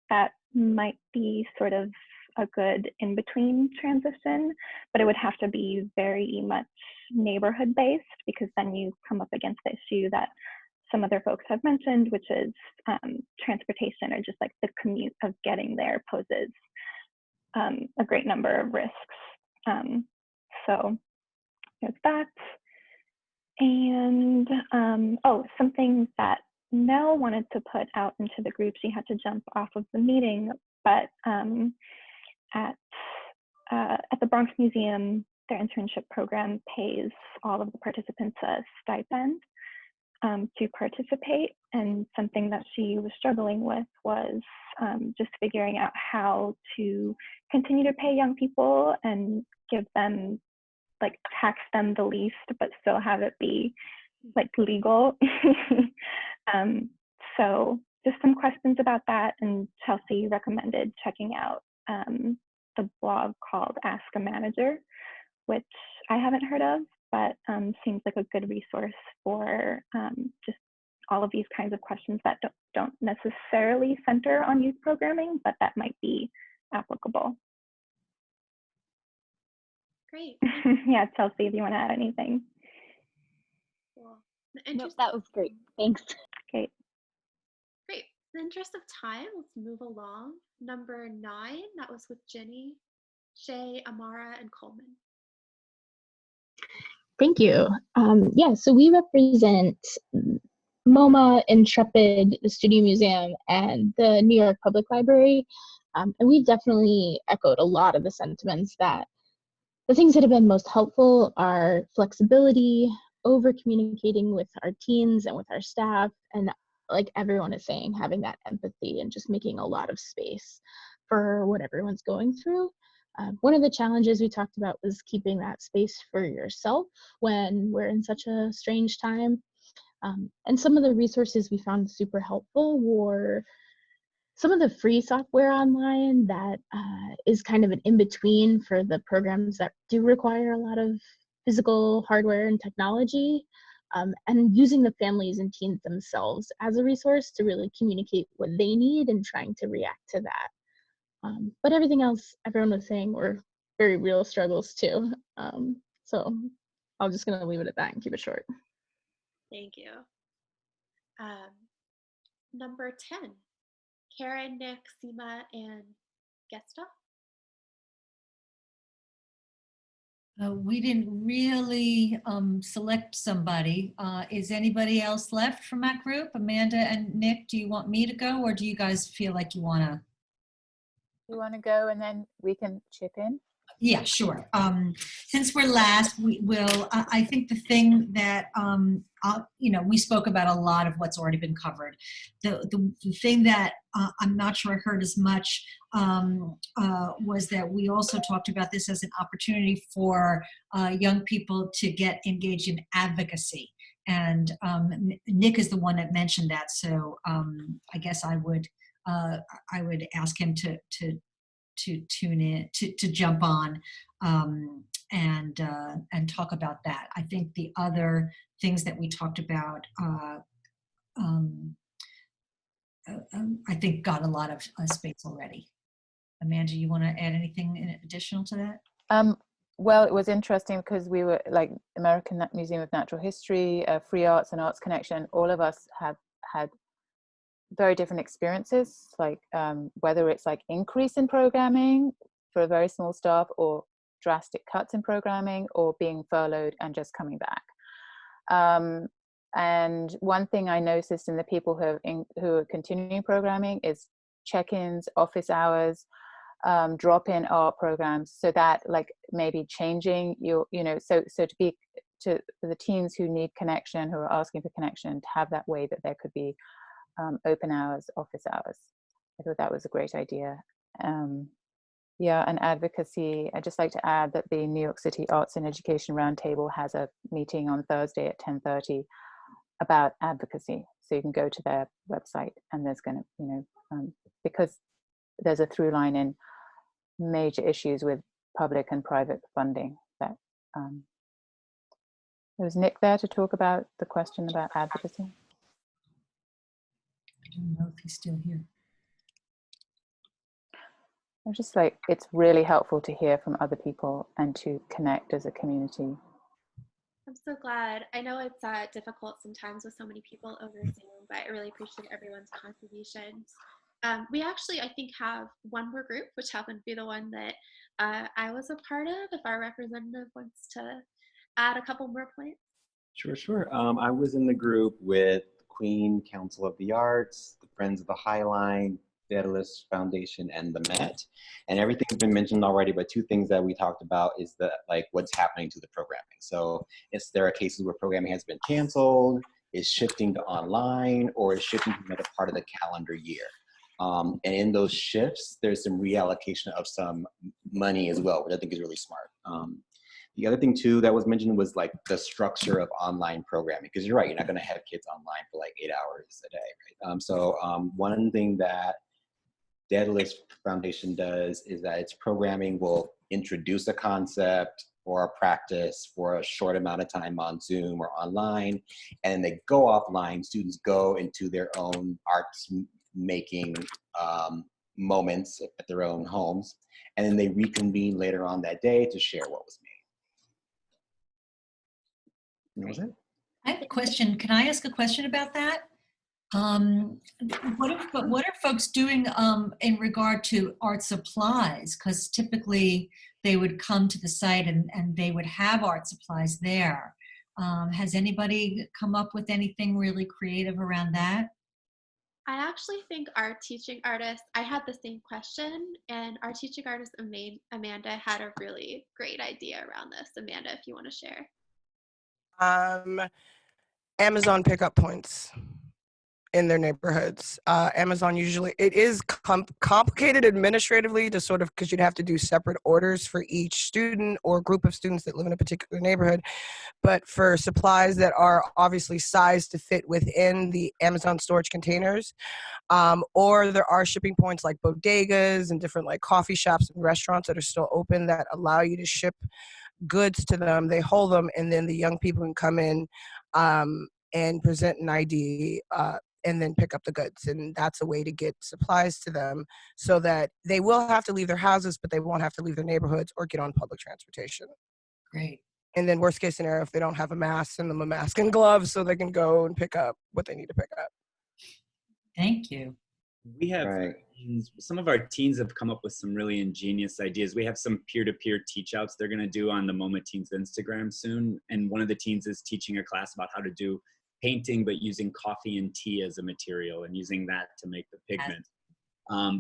that might be sort of a good in-between transition, but it would have to be very much neighborhood-based, because then you come up against the issue that some other folks have mentioned, which is transportation, or just like the commute of getting there poses a great number of risks. So there's that. And something that Nell wanted to put out into the group, she had to jump off of the meeting, but at the Bronx Museum, their internship program pays all of the participants a stipend to participate. And something that she was struggling with was just figuring out how to continue to pay young people and give them, like, tax them the least, but still have it be like legal. So just some questions about that, and Chelsea recommended checking out the blog called Ask a Manager, which I haven't heard of, but seems like a good resource for just all of these kinds of questions that don't necessarily center on youth programming, but that might be applicable. Great. Yeah, Chelsea, if you want to add anything. Cool. Nope, that was great. Thanks. Okay. Great. In the interest of time, let's move along. Number 9, that was with Ginny, Shay, Amara, and Coleman. Thank you. Yeah, so we represent MoMA, Intrepid, the Studio Museum, and the New York Public Library. And we've definitely echoed a lot of the sentiments that the things that have been most helpful are flexibility, over communicating with our teens and with our staff, and like everyone is saying, having that empathy and just making a lot of space for what everyone's going through. One of the challenges we talked about was keeping that space for yourself when we're in such a strange time. And some of the resources we found super helpful were some of the free software online that is kind of an in-between for the programs that do require a lot of physical hardware and technology, and using the families and teens themselves as a resource to really communicate what they need and trying to react to that. But everything else everyone was saying were very real struggles too. So I'm just gonna leave it at that and keep it short. Thank you. Number 10, Karen, Nick, Seema, and Gesta. We didn't really select somebody. Is anybody else left from that group? Amanda and Nick, do you want me to go, or do you guys feel like you want to? You want to go and then we can chip in? Yeah, sure. Since we're last, we will, I think the thing that, we spoke about a lot of what's already been covered. The thing that I'm not sure I heard as much was that we also talked about this as an opportunity for young people to get engaged in advocacy. And Nick is the one that mentioned that. So I guess I would ask him to tune in, to jump on and talk about that. I think the other things that we talked about, I think got a lot of space already. Amanda, you want to add anything additional to that? Well, it was interesting because we were like American Museum of Natural History, Free Arts and Arts Connection. All of us have had very different experiences, like whether it's like increase in programming for a very small staff or drastic cuts in programming or being furloughed and just coming back. And one thing I noticed in the people who are continuing programming is check-ins, office hours, drop-in art programs, so that like maybe changing your, so to the teens who need connection, who are asking for connection, to have that way that there could be open hours, office hours. I thought that was a great idea. Yeah, and advocacy. I'd just like to add that the New York City Arts and Education Roundtable has a meeting on Thursday at 10:30 about advocacy. So you can go to their website and there's going to, because there's a through line in major issues with public and private funding. That was Nick there to talk about the question about advocacy? I don't know if he's still here. I'm just like, it's really helpful to hear from other people and to connect as a community. I'm so glad. I know it's difficult sometimes with so many people over Zoom, but I really appreciate everyone's contributions. We actually, I think, have one more group, which happened to be the one that I was a part of. If our representative wants to add a couple more points. Sure. I was in the group with Queen Council of the Arts, the Friends of the High Line, Daedalus Foundation, and the Met. And everything's been mentioned already, but two things that we talked about is that like what's happening to the programming. So there are cases where programming has been canceled, is shifting to online, or is shifting to another part of the calendar year. And in those shifts, there's some reallocation of some money as well, which I think is really smart. The other thing too that was mentioned was like the structure of online programming, because you're right, you're not gonna have kids online for like 8 hours a day, right? So one thing that Daedalus Foundation does is that its programming will introduce a concept or a practice for a short amount of time on Zoom or online, and they go offline. Students go into their own arts making moments at their own homes, and then they reconvene later on that day to share what was made. And that was it. I have a question. Can I ask a question about that? What are folks doing in regard to art supplies? Because typically they would come to the site and they would have art supplies there. Has anybody come up with anything really creative around that? I actually think our teaching artist, I had the same question, and our teaching artist, Amanda, had a really great idea around this. Amanda, if you want to share. Amazon pickup points in their neighborhoods. Amazon usually, it is complicated administratively to sort of, because you'd have to do separate orders for each student or group of students that live in a particular neighborhood. But for supplies that are obviously sized to fit within the Amazon storage containers, or there are shipping points like bodegas and different like coffee shops and restaurants that are still open that allow you to ship goods to them. They hold them, and then the young people can come in and present an ID and then pick up the goods. And that's a way to get supplies to them so that they will have to leave their houses, but they won't have to leave their neighborhoods or get on public transportation. Great. And then worst case scenario, if they don't have a mask, send them a mask and gloves so they can go and pick up what they need to pick up. Thank you. We have some of our teens have come up with some really ingenious ideas. We have some peer-to-peer teach outs they're going to do on the MoMA Teens Instagram soon. And one of the teens is teaching a class about how to do painting, but using coffee and tea as a material and using that to make the pigment.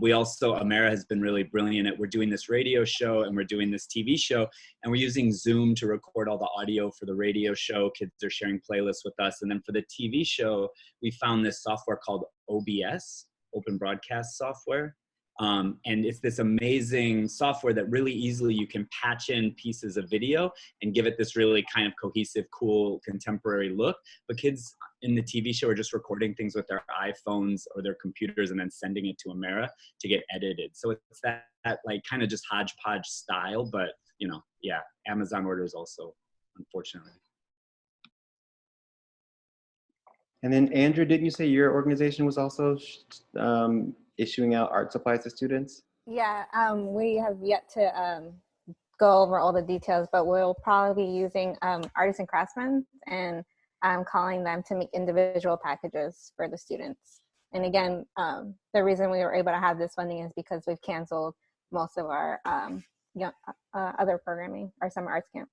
We also, Amara has been really brilliant at, we're doing this radio show and we're doing this TV show, and we're using Zoom to record all the audio for the radio show. Kids are sharing playlists with us. And then for the TV show, we found this software called OBS, Open Broadcast Software. And it's this amazing software that really easily you can patch in pieces of video and give it this really kind of cohesive, cool, contemporary look. But kids in the TV show are just recording things with their iPhones or their computers and then sending it to Amara to get edited. So it's that like kind of just hodgepodge style, but you know, yeah, Amazon orders also, unfortunately. And then Andrew, didn't you say your organization was also issuing out art supplies to students? Yeah, we have yet to go over all the details, but we'll probably be using artists and craftsmen and calling them to make individual packages for the students. And again, the reason we were able to have this funding is because we've canceled most of our other programming, our summer arts camp.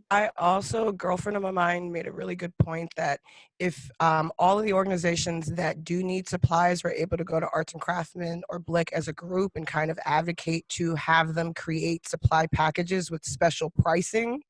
I also, a girlfriend of mine made a really good point that if all of the organizations that do need supplies were able to go to Arts and Craftsmen or Blick as a group and kind of advocate to have them create supply packages with special pricing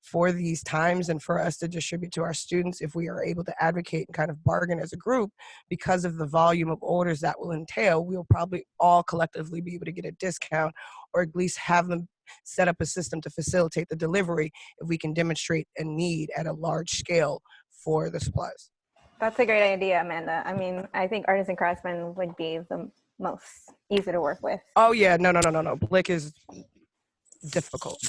for these times and for us to distribute to our students, if we are able to advocate and kind of bargain as a group, because of the volume of orders that will entail, we'll probably all collectively be able to get a discount or at least have them set up a system to facilitate the delivery if we can demonstrate a need at a large scale for the supplies. That's a great idea, Amanda. I mean, I think artists and craftsmen would be the most easy to work with. Oh yeah, no. Blick is difficult.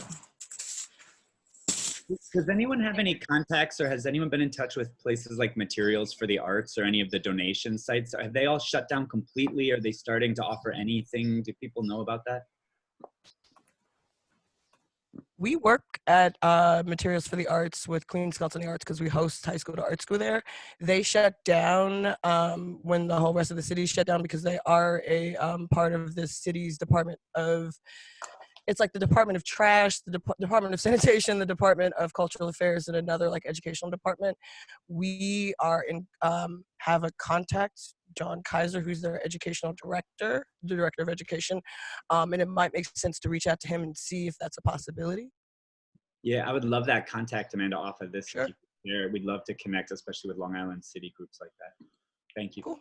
Does anyone have any contacts, or has anyone been in touch with places like Materials for the Arts or any of the donation sites? Have they all shut down completely? Are they starting to offer anything? Do people know about that? We work at Materials for the Arts with Queens Council on the Arts because we host high school to art school there. They shut down when the whole rest of the city shut down because they are a part of the city's Department of, it's like the Department of Trash, the Department of Sanitation, the Department of Cultural Affairs, and another like educational department. We are in, have a contact, John Kaiser, who's their educational director, the director of education, and it might make sense to reach out to him and see if that's a possibility. Yeah, I would love that contact, Amanda, off of this. Sure. We'd love to connect, especially with Long Island City groups like that. Thank you. Cool.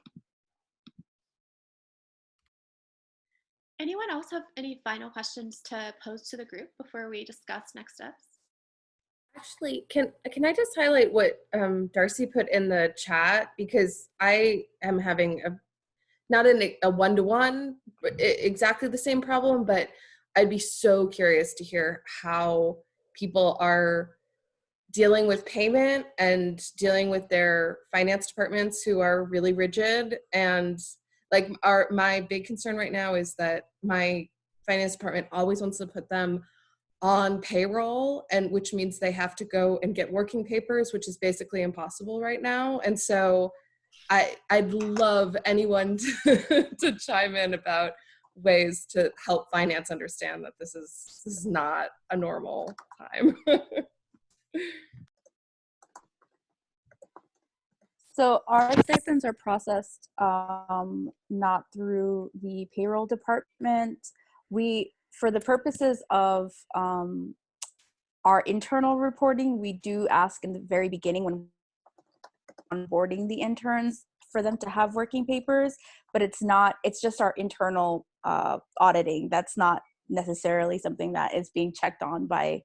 Anyone else have any final questions to pose to the group before we discuss next steps? Actually, can I just highlight what Darcy put in the chat, because I am having not a one-to-one exactly the same problem, but I'd be so curious to hear how people are dealing with payment and dealing with their finance departments who are really rigid. And like my big concern right now is that my finance department always wants to put them on payroll, and which means they have to go and get working papers, which is basically impossible right now. And so I'd love anyone to chime in about ways to help finance understand that this is not a normal time. So our stipends are processed not through the payroll department. For the purposes of our internal reporting, we do ask in the very beginning when onboarding the interns for them to have working papers, but it's just our internal auditing. That's not necessarily something that is being checked on by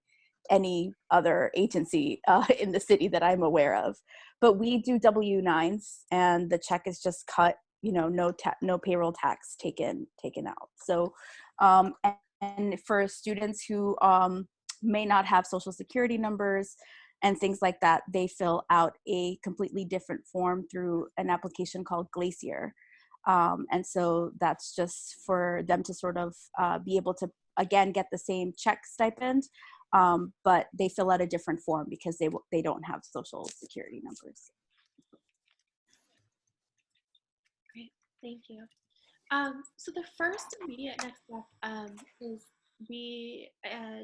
any other agency in the city that I'm aware of. But we do W-9s, and the check is just cut, no payroll tax taken out. So, and for students who may not have social security numbers and things like that, they fill out a completely different form through an application called Glacier. And so that's just for them to sort of be able to, again, get the same check stipend, but they fill out a different form because they don't have social security numbers. Great, thank you. So the first immediate next step is we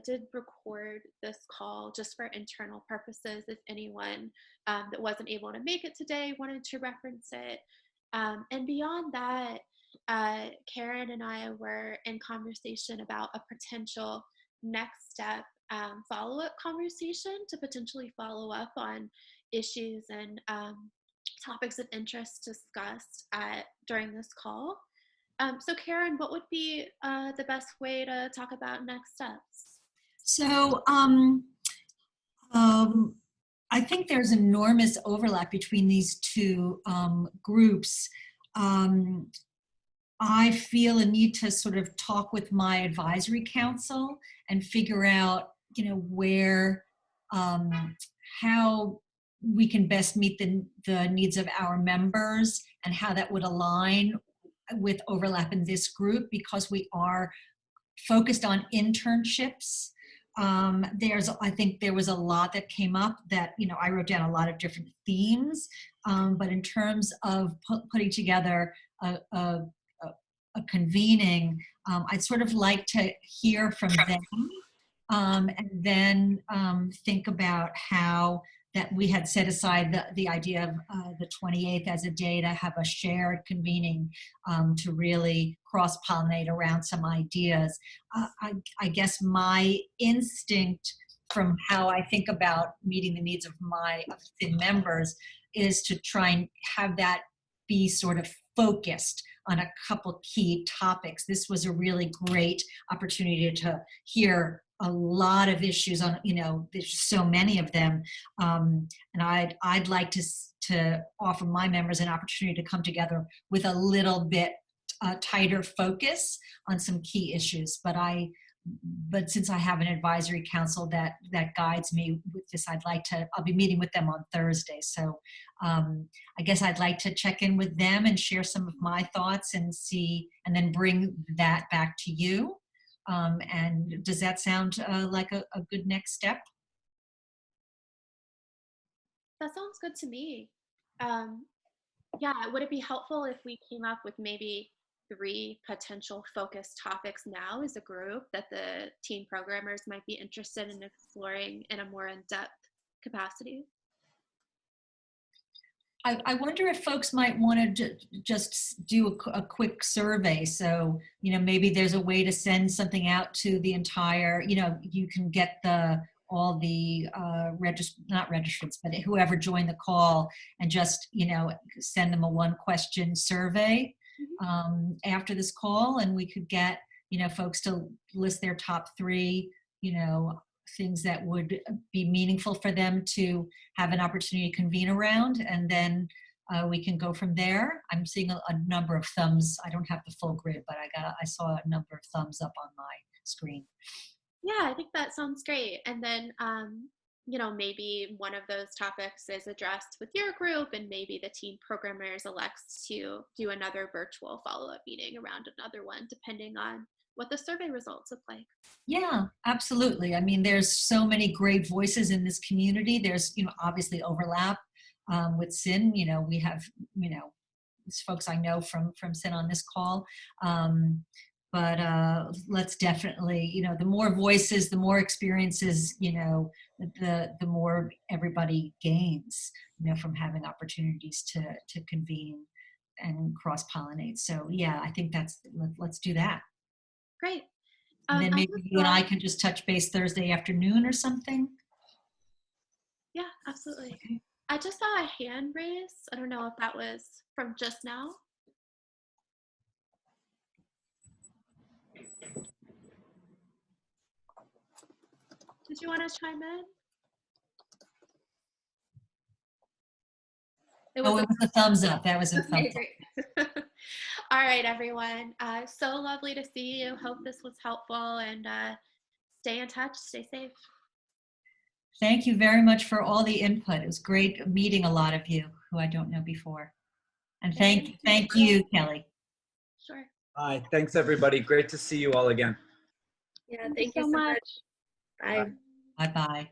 did record this call just for internal purposes. If anyone that wasn't able to make it today wanted to reference it. And beyond that, Karen and I were in conversation about a potential next step follow-up conversation to potentially follow up on issues and topics of interest discussed during this call. So Karen, what would be the best way to talk about next steps? So I think there's enormous overlap between these two groups. I feel a need to sort of talk with my advisory council and figure out, where, how we can best meet the needs of our members and how that would align with overlap in this group, because we are focused on internships. I think there was a lot that came up that, I wrote down a lot of different themes, but in terms of putting together a convening, I'd sort of like to hear from them and then think about how that we had set aside the idea of the 28th as a day to have a shared convening to really cross-pollinate around some ideas. I guess my instinct from how I think about meeting the needs of my members is to try and have that be sort of focused on a couple key topics. This was a really great opportunity to hear a lot of issues on, there's so many of them. And I'd like to offer my members an opportunity to come together with a little bit tighter focus on some key issues. But since I have an advisory council that guides me with this, I'll be meeting with them on Thursday. So I guess I'd like to check in with them and share some of my thoughts and then bring that back to you. And does that sound like a good next step? That sounds good to me. Yeah, would it be helpful if we came up with maybe 3 potential focus topics now as a group that the teen programmers might be interested in exploring in a more in-depth capacity? I wonder if folks might want to just do a quick survey. So, maybe there's a way to send something out to the entire, you can get all the not registrants, but whoever joined the call and just, send them a 1-question survey after this call, and we could get, folks to list their top 3, things that would be meaningful for them to have an opportunity to convene around, and then we can go from there. I'm seeing a number of thumbs. I don't have the full grid, but I saw a number of thumbs up on my screen. Yeah, I think that sounds great. And then, maybe one of those topics is addressed with your group, and maybe the teen programmers elects to do another virtual follow-up meeting around another one, depending on what the survey results look like. Yeah, absolutely. I mean, there's so many great voices in this community. There's, obviously overlap with SIN. We have, folks I know from SIN on this call. but let's definitely, the more voices, the more experiences, the more everybody gains, from having opportunities to convene and cross-pollinate. So yeah, I think let's do that. Great. And then I maybe just you and saw- I can just touch base Thursday afternoon or something. Yeah, absolutely. I just saw a hand raise. I don't know if that was from just now. Did you want to chime in? It was a thumbs up. That was a thumbs Okay, up. great. All right, everyone. So lovely to see you. Hope this was helpful, and stay in touch. Stay safe. Thank you very much for all the input. It was great meeting a lot of you who I don't know before. And thank you, Kelly. Sure. Hi, thanks everybody. Great to see you all again. Yeah, thank you so much. Bye. Bye-bye.